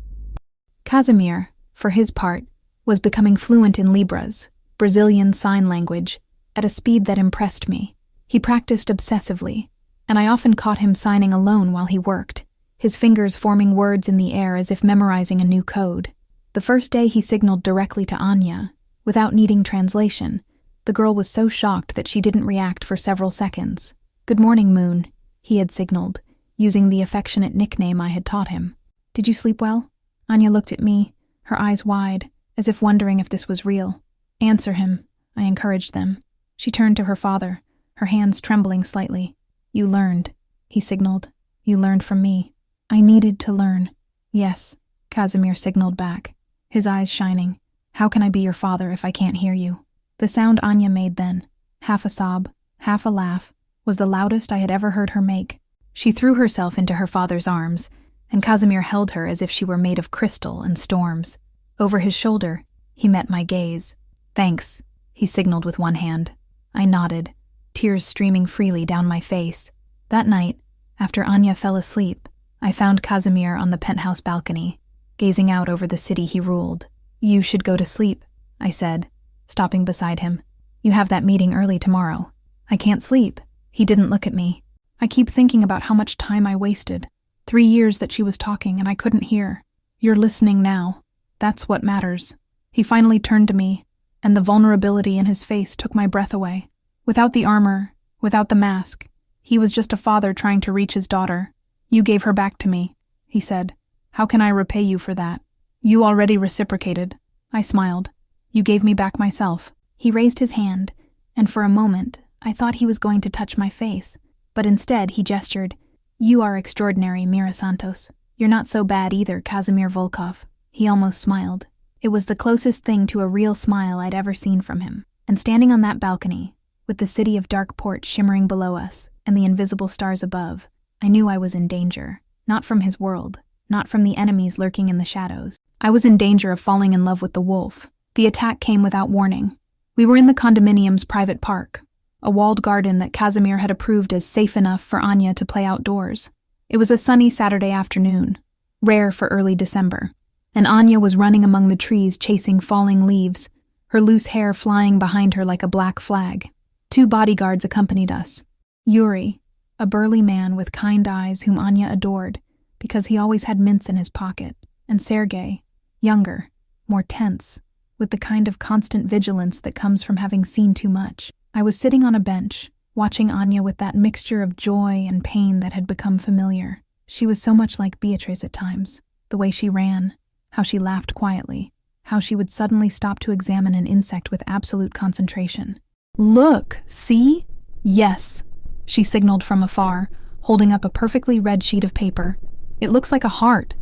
Speaker 1: Casimir, for his part, was becoming fluent in Libras, Brazilian Sign Language, at a speed that impressed me. He practiced obsessively, and I often caught him signing alone while he worked, his fingers forming words in the air as if memorizing a new code. The first day he signaled directly to Anya, without needing translation. The girl was so shocked that she didn't react for several seconds. "Good morning, Moon," he had signaled, using the affectionate nickname I had taught him. "Did you sleep well?" Anya looked at me, her eyes wide, as if wondering if this was real. "Answer him," I encouraged them. She turned to her father, her hands trembling slightly. "You learned," he signaled. "You learned from me." "I needed to learn." "Yes," Casimir signaled back, his eyes shining. "How can I be your father if I can't hear you?" The sound Anya made then, half a sob, half a laugh, was the loudest I had ever heard her make. She threw herself into her father's arms, and Casimir held her as if she were made of crystal and storms. Over his shoulder, he met my gaze. "Thanks," he signaled with one hand. I nodded, tears streaming freely down my face. That night, after Anya fell asleep, I found Casimir on the penthouse balcony, gazing out over the city he ruled. "You should go to sleep," I said, stopping beside him. "You have that meeting early tomorrow." "I can't sleep." He didn't look at me. "I keep thinking about how much time I wasted. 3 years that she was talking and I couldn't hear. You're listening now. That's what matters." He finally turned to me, and the vulnerability in his face took my breath away. Without the armor, without the mask, he was just a father trying to reach his daughter. "You gave her back to me," he said. "How can I repay you for that?" "You already reciprocated." I smiled. "You gave me back myself." He raised his hand, and for a moment I thought he was going to touch my face, but instead he gestured. "You are extraordinary, Mira Santos. You're not so bad either, Casimir Volkov." He almost smiled. It was the closest thing to a real smile I'd ever seen from him. And standing on that balcony, with the city of Darkport shimmering below us and the invisible stars above, I knew I was in danger. Not from his world, not from the enemies lurking in the shadows. I was in danger of falling in love with the wolf. The attack came without warning. We were in the condominium's private park, a walled garden that Casimir had approved as safe enough for Anya to play outdoors. It was a sunny Saturday afternoon, rare for early December, and Anya was running among the trees chasing falling leaves, her loose hair flying behind her like a black flag. 2 bodyguards accompanied us. Yuri, a burly man with kind eyes whom Anya adored because he always had mints in his pocket, and Sergei, younger, more tense, with the kind of constant vigilance that comes from having seen too much. I was sitting on a bench, watching Anya with that mixture of joy and pain that had become familiar. She was so much like Beatrice at times, the way she ran, how she laughed quietly, how she would suddenly stop to examine an insect with absolute concentration. "Look, see?" "Yes," she signaled from afar, holding up a perfectly red sheet of paper. "It looks like a heart."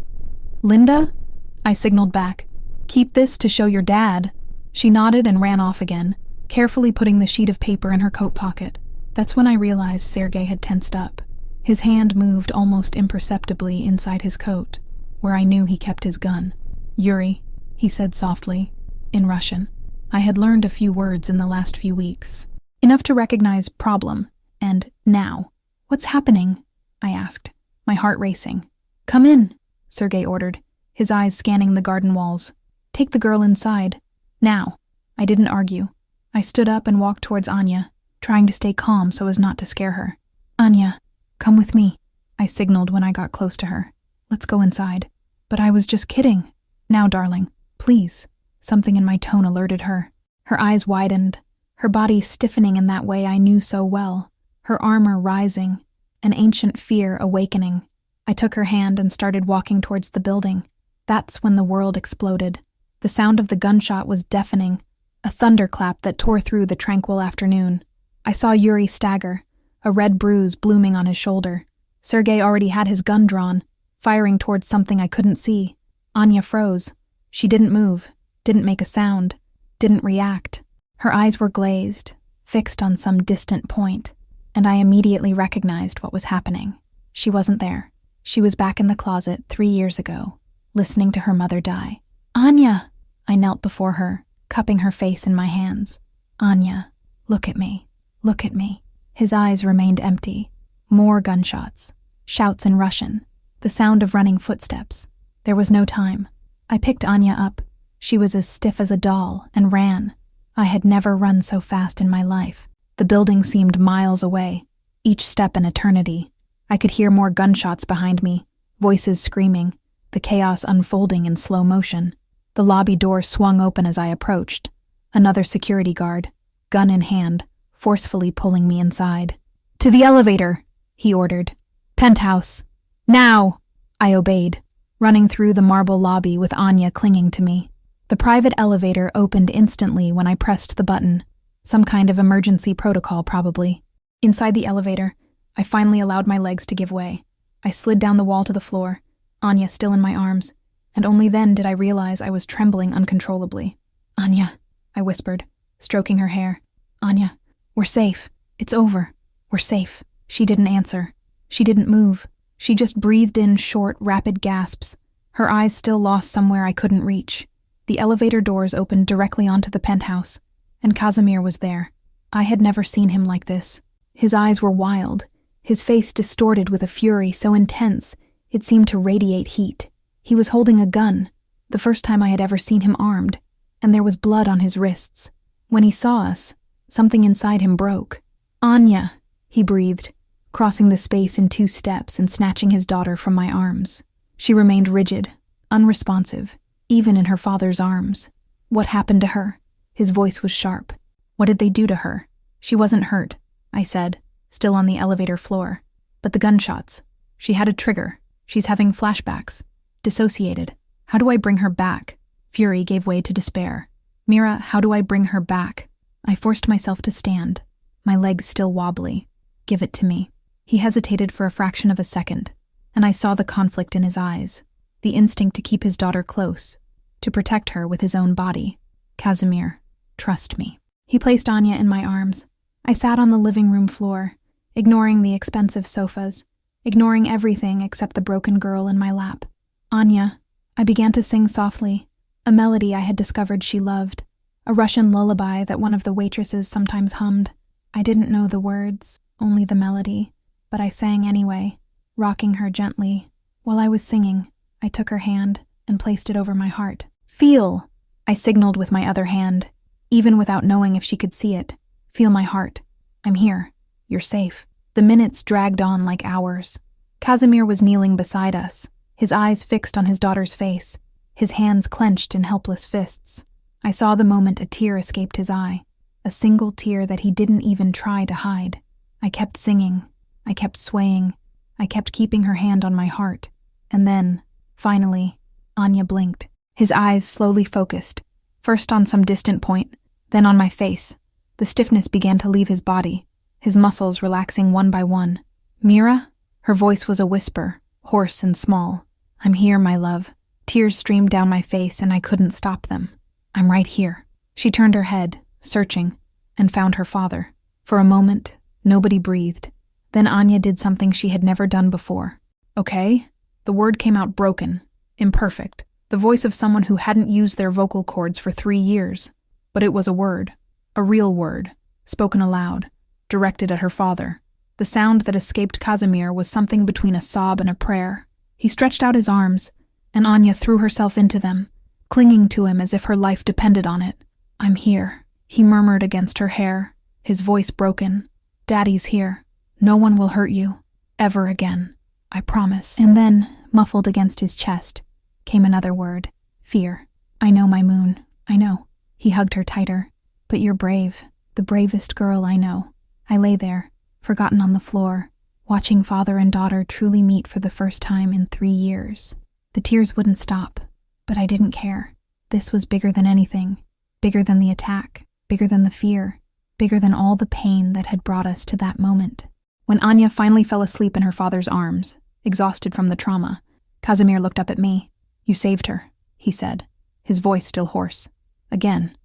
Speaker 1: "Linda?" I signaled back. "Keep this to show your dad." She nodded and ran off again, carefully putting the sheet of paper in her coat pocket. That's when I realized Sergei had tensed up. His hand moved almost imperceptibly inside his coat, where I knew he kept his gun. "Yuri," he said softly, in Russian. I had learned a few words in the last few weeks. Enough to recognize problem and now. "What's happening?" I asked, my heart racing. "Come in," Sergei ordered, his eyes scanning the garden walls. "Take the girl inside. Now." I didn't argue. I stood up and walked towards Anya, trying to stay calm so as not to scare her. "Anya, come with me," I signaled when I got close to her. "Let's go inside." "But I was just kidding." "Now, darling, please." Something in my tone alerted her. Her eyes widened, her body stiffening in that way I knew so well, her armor rising, an ancient fear awakening. I took her hand and started walking towards the building. That's when the world exploded. The sound of the gunshot was deafening, a thunderclap that tore through the tranquil afternoon. I saw Yuri stagger, a red bruise blooming on his shoulder. Sergei already had his gun drawn, firing towards something I couldn't see. Anya froze. She didn't move, didn't make a sound, didn't react. Her eyes were glazed, fixed on some distant point, and I immediately recognized what was happening. She wasn't there. She was back in the closet 3 years ago, listening to her mother die. "Anya!" I knelt before her, cupping her face in my hands. "Anya, look at me. Look at me." His eyes remained empty. More gunshots. Shouts in Russian. The sound of running footsteps. There was no time. I picked Anya up. She was as stiff as a doll and ran. I had never run so fast in my life. The building seemed miles away, each step an eternity. I could hear more gunshots behind me, voices screaming, the chaos unfolding in slow motion. The lobby door swung open as I approached. Another security guard, gun in hand, forcefully pulling me inside. "To the elevator," he ordered. "Penthouse. Now!" I obeyed, running through the marble lobby with Anya clinging to me. The private elevator opened instantly when I pressed the button. Some kind of emergency protocol, probably. Inside the elevator, I finally allowed my legs to give way. I slid down the wall to the floor, Anya still in my arms, and only then did I realize I was trembling uncontrollably. "Anya," I whispered, stroking her hair. "Anya, we're safe. It's over. We're safe." She didn't answer. She didn't move. She just breathed in short, rapid gasps, her eyes still lost somewhere I couldn't reach. The elevator doors opened directly onto the penthouse, and Casimir was there. I had never seen him like this. His eyes were wild, his face distorted with a fury so intense it seemed to radiate heat. He was holding a gun, the first time I had ever seen him armed, and there was blood on his wrists. When he saw us, something inside him broke. "Anya," he breathed, crossing the space in 2 steps and snatching his daughter from my arms. She remained rigid, unresponsive, even in her father's arms. "What happened to her?" His voice was sharp. "What did they do to her?" "She wasn't hurt," I said, still on the elevator floor. "But the gunshots. She had a trigger. She's having flashbacks. Dissociated. How do I bring her back?" Fury gave way to despair. "Mira, how do I bring her back?" I forced myself to stand, my legs still wobbly. "Give it to me." He hesitated for a fraction of a second, and I saw the conflict in his eyes, the instinct to keep his daughter close, to protect her with his own body. "Casimir, trust me." He placed Anya in my arms. I sat on the living room floor, ignoring the expensive sofas, ignoring everything except the broken girl in my lap. "Anya," I began to sing softly, a melody I had discovered she loved, a Russian lullaby that one of the waitresses sometimes hummed. I didn't know the words, only the melody, but I sang anyway, rocking her gently. While I was singing, I took her hand and placed it over my heart. "Feel!" I signaled with my other hand, even without knowing if she could see it. "Feel my heart. I'm here. You're safe." The minutes dragged on like hours. Casimir was kneeling beside us, his eyes fixed on his daughter's face, his hands clenched in helpless fists. I saw the moment a tear escaped his eye, a single tear that he didn't even try to hide. I kept singing. I kept swaying. I kept keeping her hand on my heart. And then, finally, Anya blinked. His eyes slowly focused, first on some distant point, then on my face. The stiffness began to leave his body, his muscles relaxing one by one. "Mira?" Her voice was a whisper, hoarse and small. "I'm here, my love." Tears streamed down my face and I couldn't stop them. "I'm right here." She turned her head, searching, and found her father. For a moment, nobody breathed. Then Anya did something she had never done before. "Okay?" The word came out broken, imperfect, the voice of someone who hadn't used their vocal cords for 3 years. But it was a word, a real word, spoken aloud, directed at her father. The sound that escaped Casimir was something between a sob and a prayer. He stretched out his arms, and Anya threw herself into them, clinging to him as if her life depended on it. "I'm here," he murmured against her hair, his voice broken. "Daddy's here. No one will hurt you. Ever again. I promise." And then, muffled against his chest, came another word. "Fear. I know, my moon. I know." He hugged her tighter. "But you're brave. The bravest girl I know." I lay there, forgotten on the floor, watching father and daughter truly meet for the first time in 3 years. The tears wouldn't stop, but I didn't care. This was bigger than anything, bigger than the attack, bigger than the fear, bigger than all the pain that had brought us to that moment. When Anya finally fell asleep in her father's arms, exhausted from the trauma, Casimir looked up at me. "You saved her," he said, his voice still hoarse. "Again.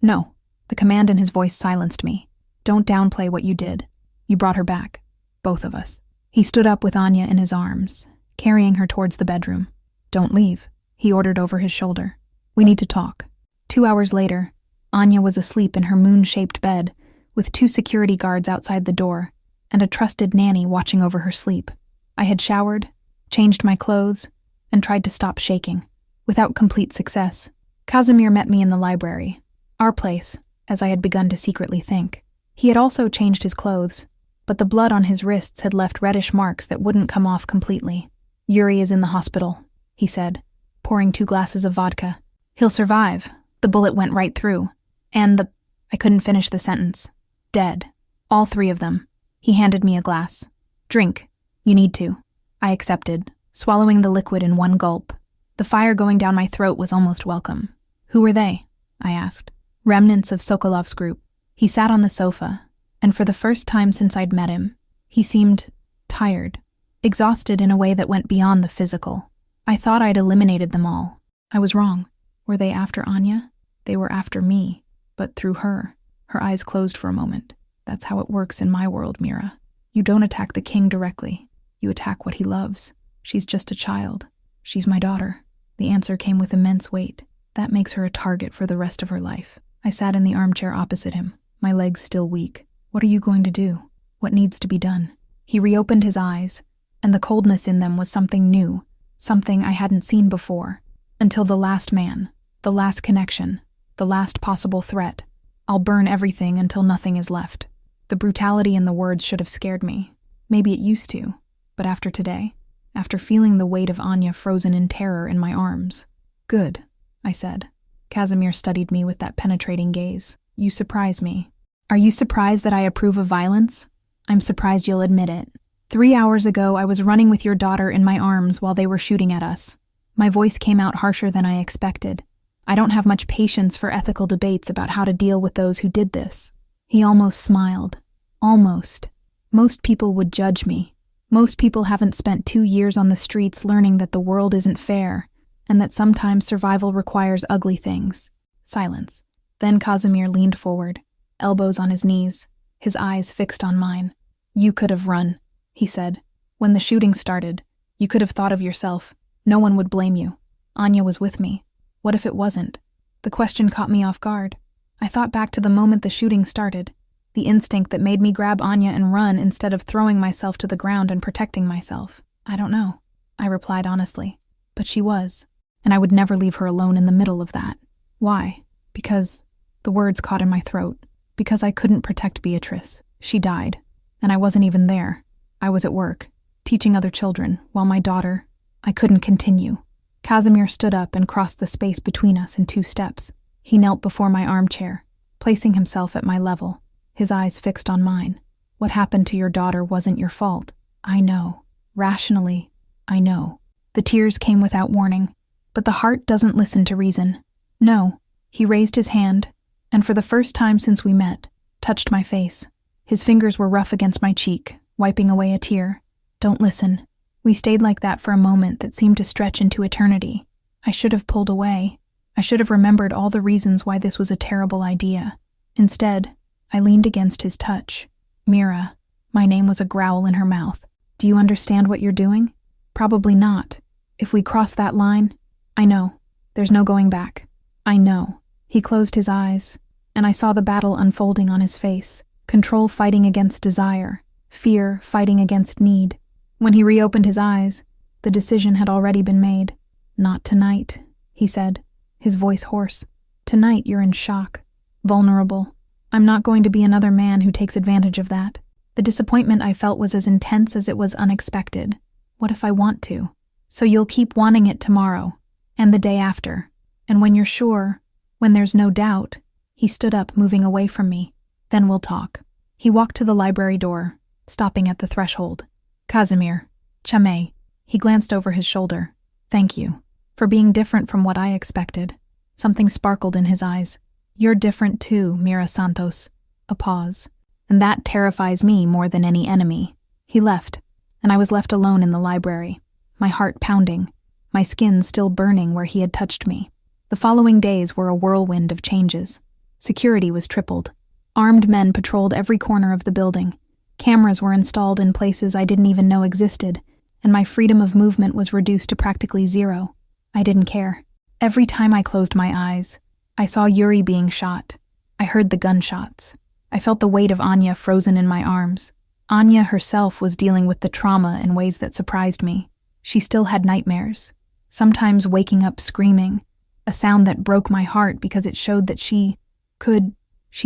Speaker 1: No." The command in his voice silenced me. "Don't downplay what you did. You brought her back. Both of us." He stood up with Anya in his arms, carrying her towards the bedroom. "Don't leave," he ordered over his shoulder. "We need to talk." 2 hours later, Anya was asleep in her moon-shaped bed, with 2 security guards outside the door, and a trusted nanny watching over her sleep. I had showered, changed my clothes, and tried to stop shaking. without complete success. Casimir met me in the library, our place, as I had begun to secretly think. He had also changed his clothes, but the blood on his wrists had left reddish marks that wouldn't come off completely. "Yuri is in the hospital," he said, pouring 2 glasses of vodka. "He'll survive. The bullet went right through. And I couldn't finish the sentence. Dead. All 3 of them." He handed me a glass. "Drink. You need to." I accepted, swallowing the liquid in one gulp. The fire going down my throat was almost welcome. "Who were they?" I asked. "Remnants of Sokolov's group." He sat on the sofa, and for the first time since I'd met him, he seemed tired, exhausted in a way that went beyond the physical. I thought I'd eliminated them all. I was wrong. Were they after Anya? They were after me, but through her. Her eyes closed for a moment. "That's how it works in my world, Mira. You don't attack the king directly. You attack what he loves. She's just a child. She's my daughter." The answer came with immense weight. "That makes her a target for the rest of her life." I sat in the armchair opposite him, my legs still weak. "What are you going to do? What needs to be done?" He reopened his eyes, and the coldness in them was something new, something I hadn't seen before. "Until the last man, the last connection, the last possible threat. I'll burn everything until nothing is left." The brutality in the words should have scared me. Maybe it used to, but after today, after feeling the weight of Anya frozen in terror in my arms. "Good," I said. Casimir studied me with that penetrating gaze. "You surprise me." "Are you surprised that I approve of violence?" "I'm surprised you'll admit it. 3 hours ago, I was running with your daughter in my arms while they were shooting at us." My voice came out harsher than I expected. "I don't have much patience for ethical debates about how to deal with those who did this." He almost smiled. Almost. "Most people would judge me. Most people haven't spent 2 years on the streets learning that the world isn't fair, and that sometimes survival requires ugly things." Silence. Then Casimir leaned forward, elbows on his knees, his eyes fixed on mine. "You could have run," he said. "When the shooting started, you could have thought of yourself. No one would blame you. Anya was with me. What if it wasn't?" The question caught me off guard. I thought back to the moment the shooting started, the instinct that made me grab Anya and run instead of throwing myself to the ground and protecting myself. "I don't know," I replied honestly. "But she was, and I would never leave her alone in the middle of that." "Why?" "Because," the words caught in my throat, "because I couldn't protect Beatrice. She died, and I wasn't even there. I was at work, teaching other children, while my daughter, I couldn't continue." Casimir stood up and crossed the space between us in 2 steps. He knelt before my armchair, placing himself at my level, his eyes fixed on mine. "What happened to your daughter wasn't your fault. I know. Rationally, I know." The tears came without warning, but the heart doesn't listen to reason. "No." He raised his hand, and for the first time since we met, touched my face. His fingers were rough against my cheek, wiping away a tear. "Don't listen." We stayed like that for a moment that seemed to stretch into eternity. I should have pulled away. I should have remembered all the reasons why this was a terrible idea. Instead, I leaned against his touch. "Mira," my name was a growl in her mouth. "Do you understand what you're doing?" "Probably not. If we cross that line, I know. There's no going back. I know." He closed his eyes, and I saw the battle unfolding on his face. Control fighting against desire, fear fighting against need. When he reopened his eyes, the decision had already been made. "Not tonight," he said, his voice hoarse. "Tonight you're in shock, vulnerable. I'm not going to be another man who takes advantage of that." The disappointment I felt was as intense as it was unexpected. "What if I want to?" "So you'll keep wanting it tomorrow, and the day after. And when you're sure, when there's no doubt." He stood up, moving away from me. "Then we'll talk." He walked to the library door, stopping at the threshold. "Casimir, Chame." He glanced over his shoulder. "Thank you. For being different from what I expected." Something sparkled in his eyes. "You're different too, Mira Santos." A pause. "And that terrifies me more than any enemy." He left, and I was left alone in the library, my heart pounding, my skin still burning where he had touched me. The following days were a whirlwind of changes. Security was tripled. Armed men patrolled every corner of the building. Cameras were installed in places I didn't even know existed, and my freedom of movement was reduced to practically zero. I didn't care. Every time I closed my eyes, I saw Yuri being shot. I heard the gunshots. I felt the weight of Anya frozen in my arms. Anya herself was dealing with the trauma in ways that surprised me. She still had nightmares. sometimes waking up screaming, a sound that broke my heart because it showed that she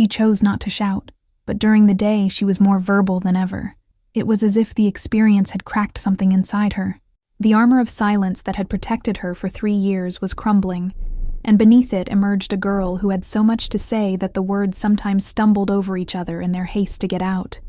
Speaker 1: chose not to shout, but during the day she was more verbal than ever. It was as if the experience had cracked something inside her. The armor of silence that had protected her for 3 years was crumbling, and beneath it emerged a girl who had so much to say that the words sometimes stumbled over each other in their haste to get out.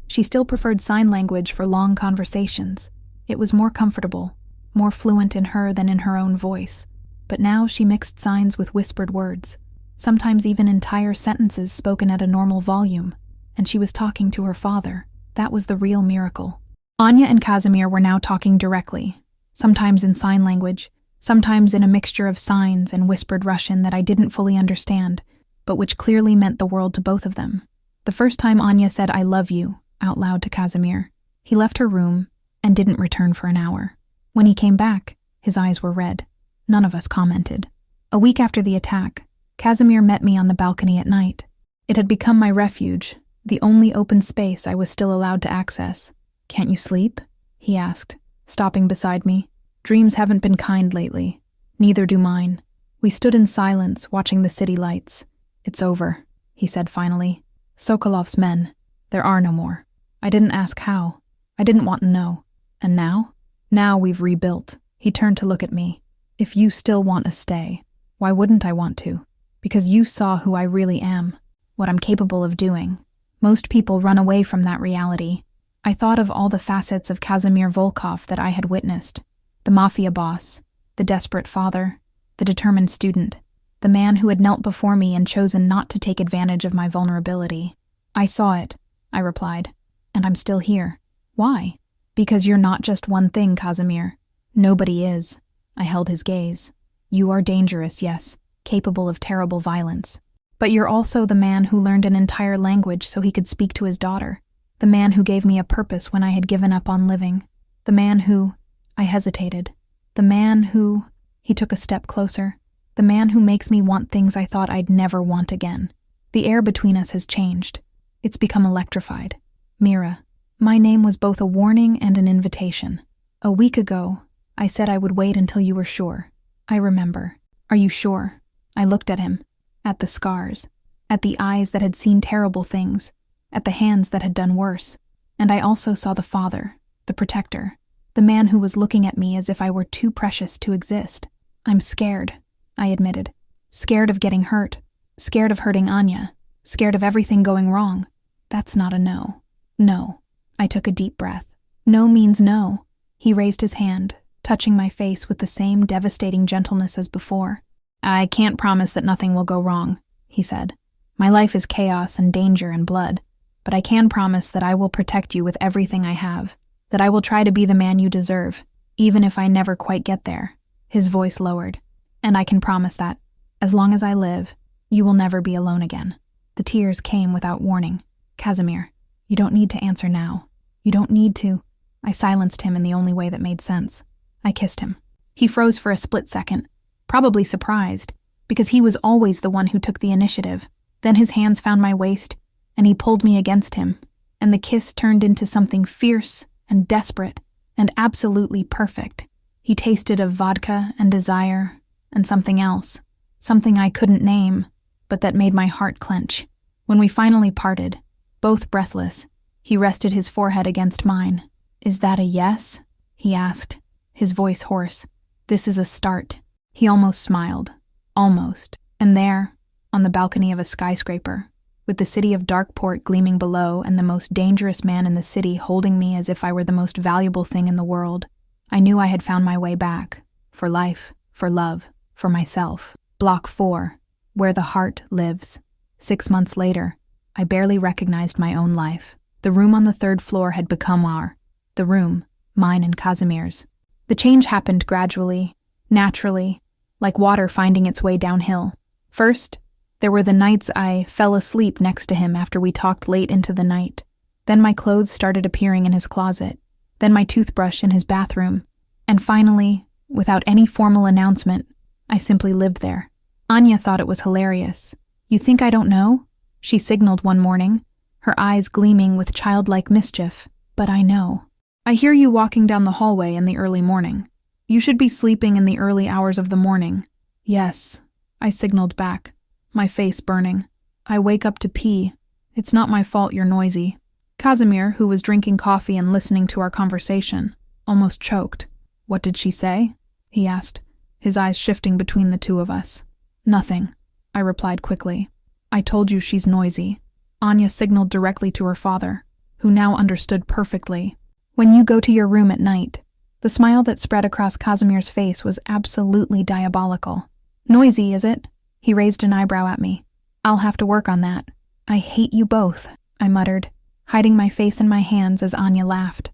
Speaker 1: She still preferred sign language for long conversations. It was more comfortable, more fluent in her than in her own voice. But now she mixed signs with whispered words, sometimes even entire sentences spoken at a normal volume, and she was talking to her father. That was the real miracle. Anya and Casimir were now talking directly, sometimes in sign language, sometimes in a mixture of signs and whispered Russian that I didn't fully understand, but which clearly meant the world to both of them. The first time Anya said "I love you" out loud to Casimir, he left her room and didn't return for an hour. When he came back, his eyes were red. None of us commented. A week after the attack, Casimir met me on the balcony at night. It had become my refuge, the only open space I was still allowed to access. "Can't you sleep?" he asked, stopping beside me. "Dreams haven't been kind lately. Neither do mine." We stood in silence, watching the city lights. "It's over," he said finally. "Sokolov's men. There are no more." I didn't ask how. I didn't want to know. "And now?" "Now we've rebuilt." He turned to look at me. "If you still want to stay, why wouldn't I want to? Because you saw who I really am, what I'm capable of doing. Most people run away from that reality." I thought of all the facets of Casimir Volkov that I had witnessed. The Mafia boss, the desperate father, the determined student, the man who had knelt before me and chosen not to take advantage of my vulnerability. "I saw it," I replied, "and I'm still here." "Why?" "Because you're not just one thing, Casimir. Nobody is." I held his gaze. "You are dangerous, yes, capable of terrible violence. But you're also the man who learned an entire language so he could speak to his daughter. The man who gave me a purpose when I had given up on living. The man who—" I hesitated. "The man who—" He took a step closer. "The man who makes me want things I thought I'd never want again. The air between us has changed. It's become electrified. Mira." My name was both a warning and an invitation. "A week ago, I said I would wait until you were sure. I remember." "Are you sure?" I looked at him, at the scars, at the eyes that had seen terrible things, at the hands that had done worse. And I also saw the father, the protector, the man who was looking at me as if I were too precious to exist. "I'm scared," I admitted. "Scared of getting hurt, scared of hurting Anya, scared of everything going wrong." "That's not a no." "No." I took a deep breath. "No means no." He raised his hand, touching my face with the same devastating gentleness as before. "I can't promise that nothing will go wrong," he said. "My life is chaos and danger and blood, but I can promise that I will protect you with everything I have, that I will try to be the man you deserve, even if I never quite get there." His voice lowered. "And I can promise that, as long as I live, you will never be alone again." The tears came without warning. "Casimir, you don't need to answer now. You don't need to." I silenced him in the only way that made sense. I kissed him. He froze for a split second, probably surprised, because he was always the one who took the initiative. Then his hands found my waist, and he pulled me against him, and the kiss turned into something fierce and desperate and absolutely perfect. He tasted of vodka and desire and something else, something I couldn't name, but that made my heart clench. When we finally parted, both breathless, he rested his forehead against mine. "Is that a yes?" he asked, his voice hoarse. "This is a start." He almost smiled. Almost. And there, on the balcony of a skyscraper, with the city of Darkport gleaming below and the most dangerous man in the city holding me as if I were the most valuable thing in the world, I knew I had found my way back. For life, for love, for myself. Block 4, where the heart lives. 6 months later, I barely recognized my own life. The room on the 3rd floor had become the room, mine and Casimir's. The change happened gradually, naturally, like water finding its way downhill. First, there were the nights I fell asleep next to him after we talked late into the night. Then my clothes started appearing in his closet. Then my toothbrush in his bathroom. And finally, without any formal announcement, I simply lived there. Anya thought it was hilarious. "You think I don't know?" she signaled one morning, her eyes gleaming with childlike mischief. "But I know. I hear you walking down the hallway in the early morning. You should be sleeping in the early hours of the morning. Yes, I signaled back, my face burning. I wake up to pee. It's not my fault you're noisy. Casimir, who was drinking coffee and listening to our conversation, almost choked. What did she say? He asked, his eyes shifting between the two of us. Nothing, I replied quickly. I told you she's noisy. Anya signaled directly to her father, who now understood perfectly. When you go to your room at night, the smile that spread across Casimir's face was absolutely diabolical. Noisy, is it? He raised an eyebrow at me. I'll have to work on that. I hate you both, I muttered, hiding my face in my hands as Anya laughed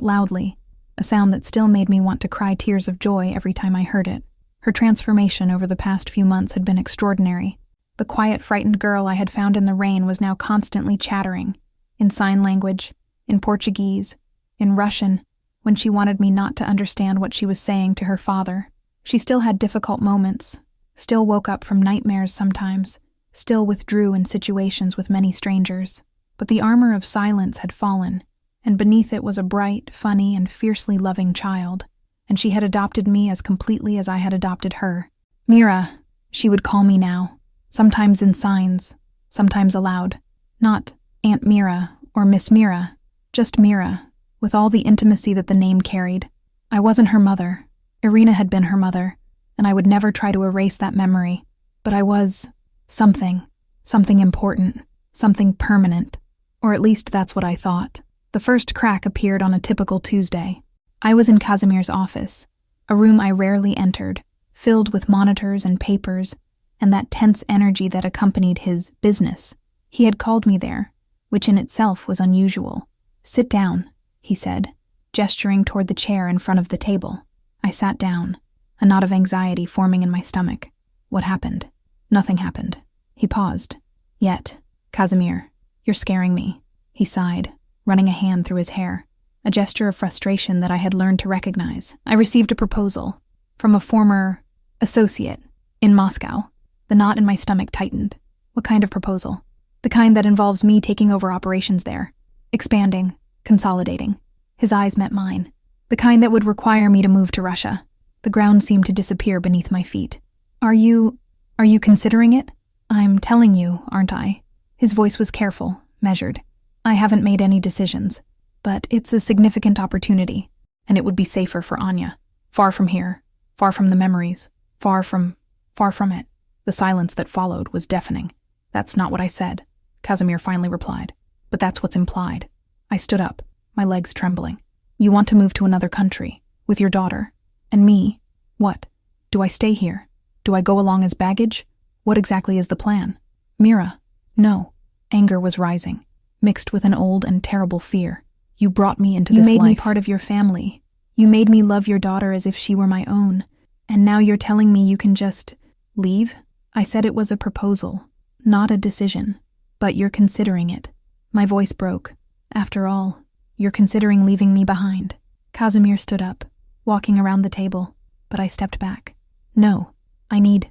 Speaker 1: loudly, a sound that still made me want to cry tears of joy every time I heard it. Her transformation over the past few months had been extraordinary. The quiet, frightened girl I had found in the rain was now constantly chattering, in sign language, in Portuguese, in Russian, when she wanted me not to understand what she was saying to her father. She still had difficult moments, still woke up from nightmares sometimes, still withdrew in situations with many strangers. But the armor of silence had fallen, and beneath it was a bright, funny, and fiercely loving child, and she had adopted me as completely as I had adopted her. Mira, she would call me now, sometimes in signs, sometimes aloud. Not Aunt Mira or Miss Mira, just Mira, with all the intimacy that the name carried. I wasn't her mother. Irina had been her mother, and I would never try to erase that memory. But I was something important, something permanent. Or at least that's what I thought. The first crack appeared on a typical Tuesday. I was in Casimir's office, a room I rarely entered, filled with monitors and papers, and that tense energy that accompanied his business. He had called me there, which in itself was unusual. Sit down, he said, gesturing toward the chair in front of the table. I sat down, a knot of anxiety forming in my stomach. What happened? Nothing happened. He paused. Yet, Casimir, you're scaring me, he sighed, running a hand through his hair, a gesture of frustration that I had learned to recognize. I received a proposal from a former associate in Moscow. The knot in my stomach tightened. What kind of proposal? The kind that involves me taking over operations there, expanding, consolidating. His eyes met mine. The kind that would require me to move to Russia. The ground seemed to disappear beneath my feet. Are you considering it? I'm telling you, aren't I? His voice was careful, measured. I haven't made any decisions, but it's a significant opportunity, and it would be safer for Anya. Far from here, far from the memories, far from it. The silence that followed was deafening. That's not what I said, Casimir finally replied. But that's what's implied. I stood up, my legs trembling. You want to move to another country, with your daughter, and me? What? Do I stay here? Do I go along as baggage? What exactly is the plan? Mira. No. Anger was rising, mixed with an old and terrible fear. You brought me into this life. You made me part of your family. You made me love your daughter as if she were my own. And now you're telling me you can just leave? I said it was a proposal, not a decision. But you're considering it. My voice broke. After all, you're considering leaving me behind. Casimir stood up, walking around the table, but I stepped back. No, I need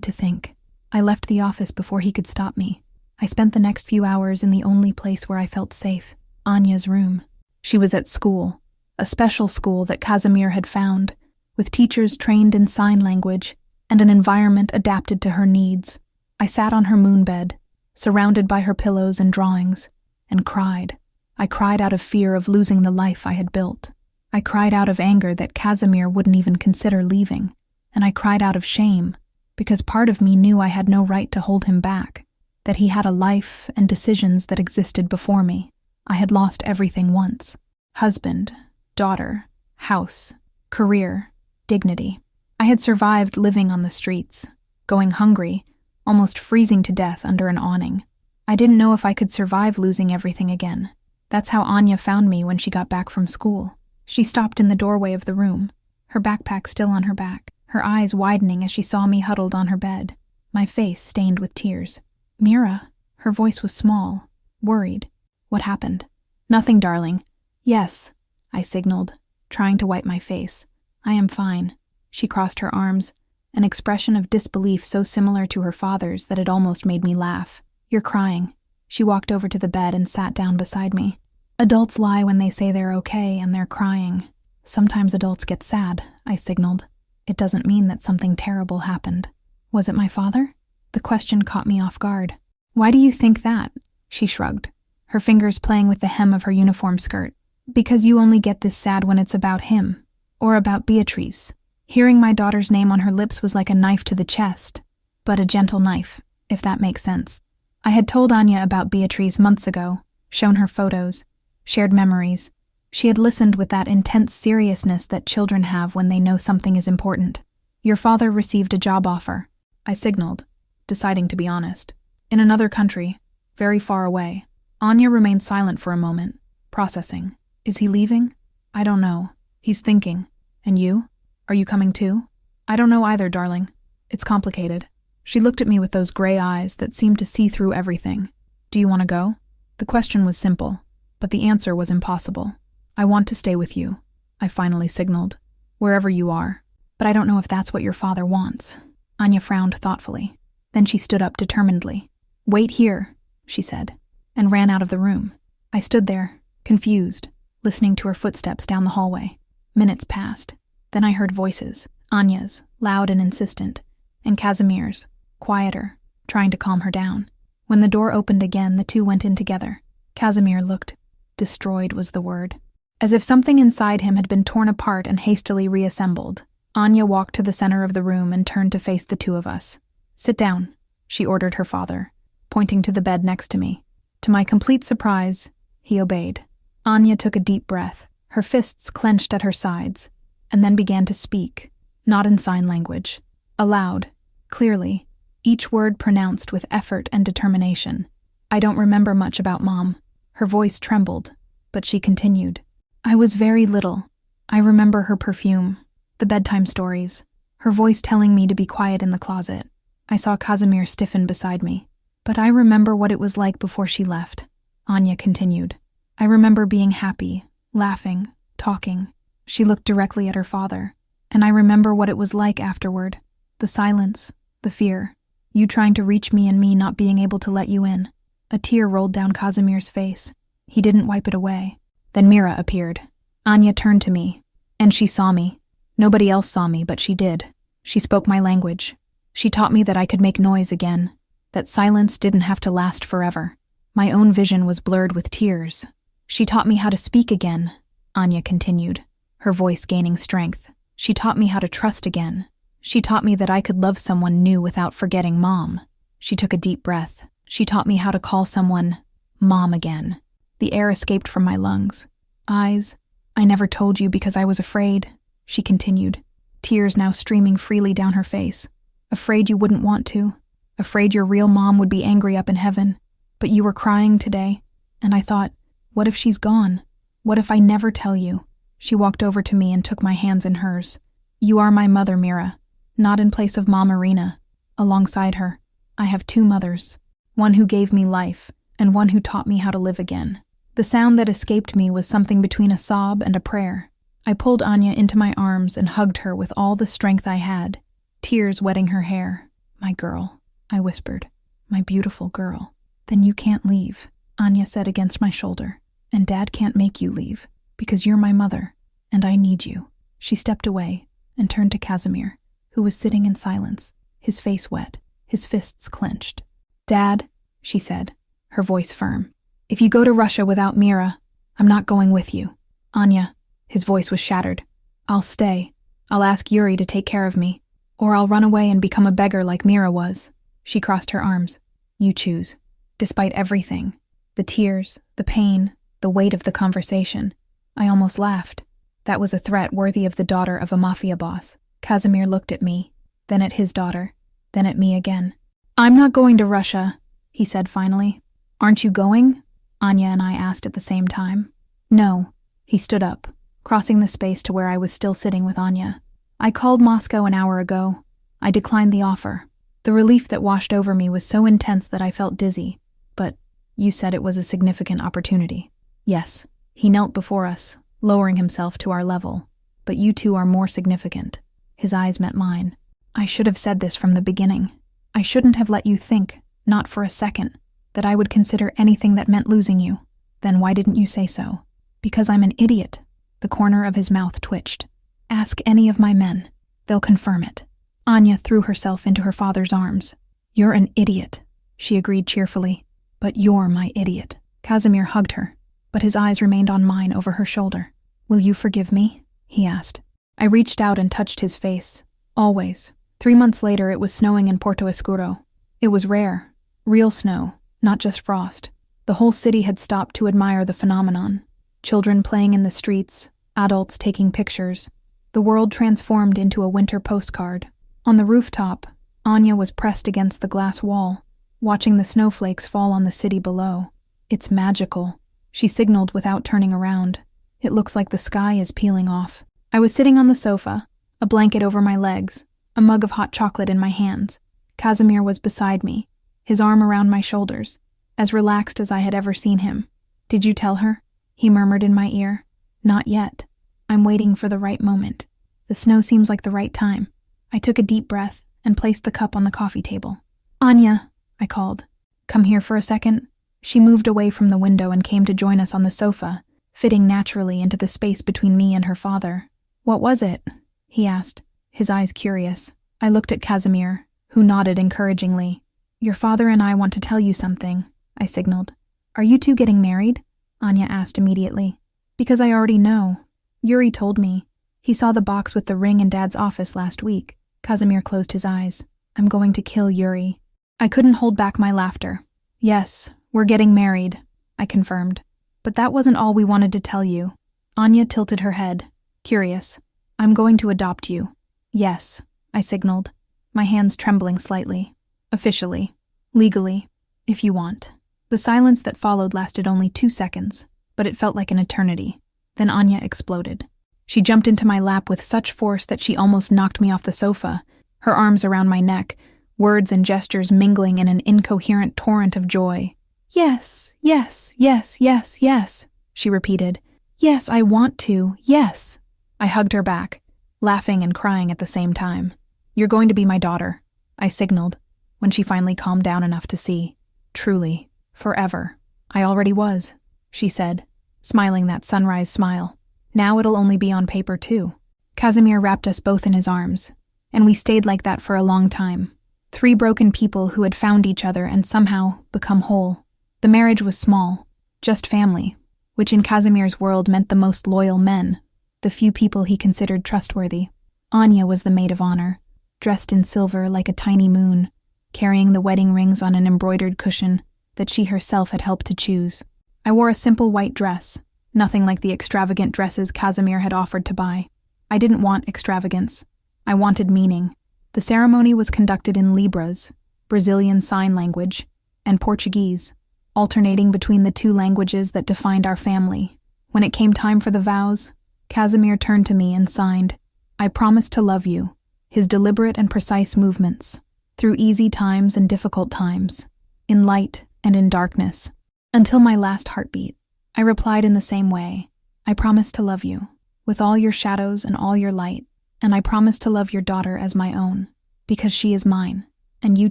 Speaker 1: to think. I left the office before he could stop me. I spent the next few hours in the only place where I felt safe, Anya's room. She was at school, a special school that Casimir had found, with teachers trained in sign language and an environment adapted to her needs. I sat on her moonbed, surrounded by her pillows and drawings, and cried. I cried out of fear of losing the life I had built. I cried out of anger that Casimir wouldn't even consider leaving, and I cried out of shame, because part of me knew I had no right to hold him back, that he had a life and decisions that existed before me. I had lost everything once. Husband, daughter, house, career, dignity. I had survived living on the streets, going hungry, almost freezing to death under an awning. I didn't know if I could survive losing everything again. That's how Anya found me when she got back from school. She stopped in the doorway of the room, her backpack still on her back, her eyes widening as she saw me huddled on her bed, my face stained with tears. Mira, her voice was small, worried. What happened? Nothing, darling. Yes, I signaled, trying to wipe my face. I am fine. She crossed her arms, an expression of disbelief so similar to her father's that it almost made me laugh. You're crying. She walked over to the bed and sat down beside me. Adults lie when they say they're okay and they're crying. Sometimes adults get sad, I signaled. It doesn't mean that something terrible happened. Was it my father? The question caught me off guard. Why do you think that? She shrugged, her fingers playing with the hem of her uniform skirt. Because you only get this sad when it's about him, or about Beatrice. Hearing my daughter's name on her lips was like a knife to the chest, but a gentle knife, if that makes sense. I had told Anya about Beatrice months ago, shown her photos, shared memories. She had listened with that intense seriousness that children have when they know something is important. Your father received a job offer, I signaled, deciding to be honest. In another country, very far away. Anya remained silent for a moment, processing. Is he leaving? I don't know. He's thinking. And you? Are you coming too? I don't know either, darling. It's complicated. She looked at me with those gray eyes that seemed to see through everything. Do you want to go? The question was simple, but the answer was impossible. I want to stay with you, I finally signaled, wherever you are. But I don't know if that's what your father wants. Anya frowned thoughtfully. Then she stood up determinedly. Wait here, she said, and ran out of the room. I stood there, confused, listening to her footsteps down the hallway. Minutes passed. Then I heard voices, Anya's, loud and insistent, and Casimir's, quieter, trying to calm her down. When the door opened again, the two went in together. Casimir looked. Destroyed was the word. As if something inside him had been torn apart and hastily reassembled. Anya walked to the center of the room and turned to face the two of us. Sit down, she ordered her father, pointing to the bed next to me. To my complete surprise, he obeyed. Anya took a deep breath, her fists clenched at her sides, and then began to speak, not in sign language. Aloud, clearly, each word pronounced with effort and determination. I don't remember much about Mom. Her voice trembled, but she continued. I was very little. I remember her perfume, the bedtime stories, her voice telling me to be quiet in the closet. I saw Casimir stiffen beside me. But I remember what it was like before she left. Anya continued. I remember being happy, laughing, talking. She looked directly at her father, and I remember what it was like afterward. The silence, the fear, you trying to reach me and me not being able to let you in. A tear rolled down Casimir's face. He didn't wipe it away. Then Mira appeared. Anya turned to me, and she saw me. Nobody else saw me, but she did. She spoke my language. She taught me that I could make noise again, that silence didn't have to last forever. My own vision was blurred with tears. She taught me how to speak again, Anya continued, her voice gaining strength. She taught me how to trust again. She taught me that I could love someone new without forgetting Mom. She took a deep breath. She taught me how to call someone Mom again. The air escaped from my lungs. Eyes, I never told you because I was afraid, she continued, tears now streaming freely down her face. Afraid you wouldn't want to. Afraid your real mom would be angry up in heaven. But you were crying today, and I thought, what if she's gone? What if I never tell you? She walked over to me and took my hands in hers. You are my mother, Mira, not in place of Mom Irina. Alongside her, I have two mothers, one who gave me life, and one who taught me how to live again. The sound that escaped me was something between a sob and a prayer. I pulled Anya into my arms and hugged her with all the strength I had, tears wetting her hair. My girl, I whispered. My beautiful girl. Then you can't leave, Anya said against my shoulder. And Dad can't make you leave, because you're my mother, and I need you. She stepped away and turned to Casimir, who was sitting in silence, his face wet, his fists clenched. Dad, she said, her voice firm. If you go to Russia without Mira, I'm not going with you. Anya, his voice was shattered. I'll stay. I'll ask Yuri to take care of me. Or I'll run away and become a beggar like Mira was. She crossed her arms. You choose. Despite everything, the tears, the pain, the weight of the conversation, I almost laughed. That was a threat worthy of the daughter of a Mafia boss. Casimir looked at me, then at his daughter, then at me again. I'm not going to Russia, he said finally. Aren't you going? Anya and I asked at the same time. No. He stood up, crossing the space to where I was still sitting with Anya. I called Moscow an hour ago. I declined the offer. The relief that washed over me was so intense that I felt dizzy. But you said it was a significant opportunity. Yes. He knelt before us, lowering himself to our level. But you two are more significant. His eyes met mine. I should have said this from the beginning. I shouldn't have let you think, not for a second, that I would consider anything that meant losing you. Then why didn't you say so? Because I'm an idiot. The corner of his mouth twitched. Ask any of my men. They'll confirm it. Anya threw herself into her father's arms. You're an idiot, she agreed cheerfully. But you're my idiot. Casimir hugged her, but his eyes remained on mine over her shoulder. Will you forgive me? He asked. I reached out and touched his face. Always. 3 months later, it was snowing in Porto Escuro. It was rare. Real snow, not just frost. The whole city had stopped to admire the phenomenon. Children playing in the streets, adults taking pictures. The world transformed into a winter postcard. On the rooftop, Anya was pressed against the glass wall, watching the snowflakes fall on the city below. It's magical, she signaled without turning around. It looks like the sky is peeling off. I was sitting on the sofa, a blanket over my legs, a mug of hot chocolate in my hands. Casimir was beside me, his arm around my shoulders, as relaxed as I had ever seen him. Did you tell her? He murmured in my ear. Not yet. I'm waiting for the right moment. The snow seems like the right time. I took a deep breath and placed the cup on the coffee table. Anya, I called. Come here for a second. She moved away from the window and came to join us on the sofa, fitting naturally into the space between me and her father. What was it? He asked, his eyes curious. I looked at Casimir, who nodded encouragingly. Your father and I want to tell you something, I signaled. Are you two getting married? Anya asked immediately. Because I already know. Yuri told me. He saw the box with the ring in Dad's office last week. Casimir closed his eyes. I'm going to kill Yuri. I couldn't hold back my laughter. Yes, we're getting married, I confirmed. But that wasn't all we wanted to tell you. Anya tilted her head, curious. I'm going to adopt you. Yes, I signaled, my hands trembling slightly. Officially. Legally. If you want. The silence that followed lasted only 2 seconds, but it felt like an eternity. Then Anya exploded. She jumped into my lap with such force that she almost knocked me off the sofa, her arms around my neck, words and gestures mingling in an incoherent torrent of joy. Yes, yes, yes, yes, yes, she repeated. Yes, I want to, yes. I hugged her back, laughing and crying at the same time. You're going to be my daughter, I signaled, when she finally calmed down enough to see. Truly, forever. I already was, she said, smiling that sunrise smile. Now it'll only be on paper too. Casimir wrapped us both in his arms, and we stayed like that for a long time. 3 broken people who had found each other and somehow become whole. The marriage was small, just family, which in Casimir's world meant the most loyal men, the few people he considered trustworthy. Anya was the maid of honor, dressed in silver like a tiny moon, carrying the wedding rings on an embroidered cushion that she herself had helped to choose. I wore a simple white dress, nothing like the extravagant dresses Casimir had offered to buy. I didn't want extravagance. I wanted meaning. The ceremony was conducted in Libras, Brazilian Sign Language, and Portuguese, alternating between the 2 languages that defined our family. When it came time for the vows, Casimir turned to me and signed, I promise to love you, his deliberate and precise movements, through easy times and difficult times, in light and in darkness, until my last heartbeat. I replied in the same way, I promise to love you, with all your shadows and all your light, and I promise to love your daughter as my own, because she is mine, and you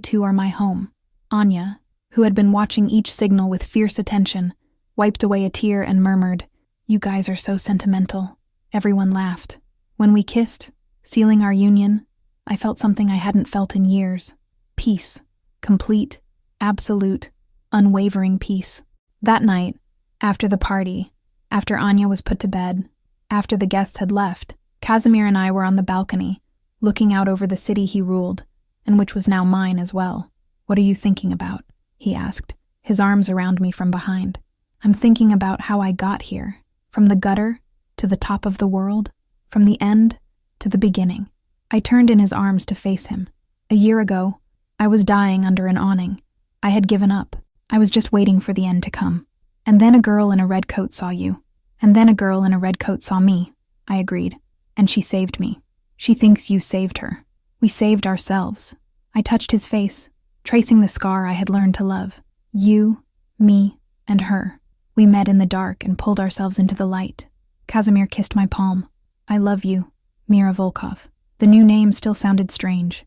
Speaker 1: two are my home. Anya, who had been watching each signal with fierce attention, wiped away a tear and murmured, You guys are so sentimental. Everyone laughed. When we kissed, sealing our union, I felt something I hadn't felt in years. Peace. Complete, absolute, unwavering peace. That night, after the party, after Anya was put to bed, after the guests had left, Casimir and I were on the balcony, looking out over the city he ruled, and which was now mine as well. What are you thinking about? He asked, his arms around me from behind. I'm thinking about how I got here, from the gutter to the top of the world, from the end to the beginning. I turned in his arms to face him. A year ago, I was dying under an awning. I had given up. I was just waiting for the end to come. And then a girl in a red coat saw you. And then a girl in a red coat saw me. I agreed. And she saved me. She thinks you saved her. We saved ourselves. I touched his face, tracing the scar I had learned to love. You, me, and her. We met in the dark and pulled ourselves into the light. Casimir kissed my palm. I love you, Mira Volkov. The new name still sounded strange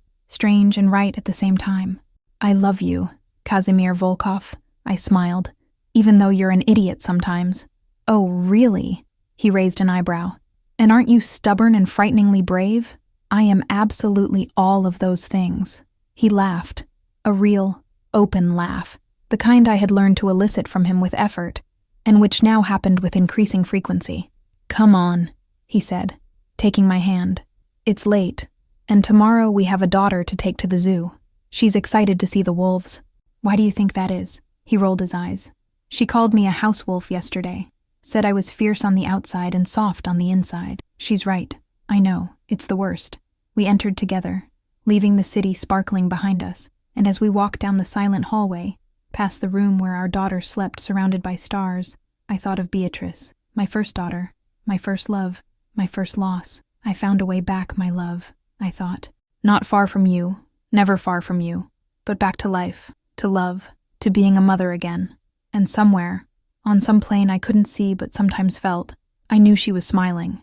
Speaker 1: and right at the same time. I love you, Casimir Volkov, I smiled, even though you're an idiot sometimes. Oh, really? He raised an eyebrow. And aren't you stubborn and frighteningly brave? I am absolutely all of those things. He laughed. A real, open laugh. The kind I had learned to elicit from him with effort, and which now happened with increasing frequency. Come on, he said, taking my hand. It's late, and tomorrow we have a daughter to take to the zoo. She's excited to see the wolves. Why do you think that is? He rolled his eyes. She called me a house wolf yesterday. Said I was fierce on the outside and soft on the inside. She's right. I know. It's the worst. We entered together, leaving the city sparkling behind us, and as we walked down the silent hallway, past the room where our daughter slept surrounded by stars, I thought of Beatrice, my first daughter, my first love, my first loss. I found a way back, my love, I thought. Not far from you, never far from you, but back to life, to love, to being a mother again. And somewhere, on some plane I couldn't see but sometimes felt, I knew she was smiling.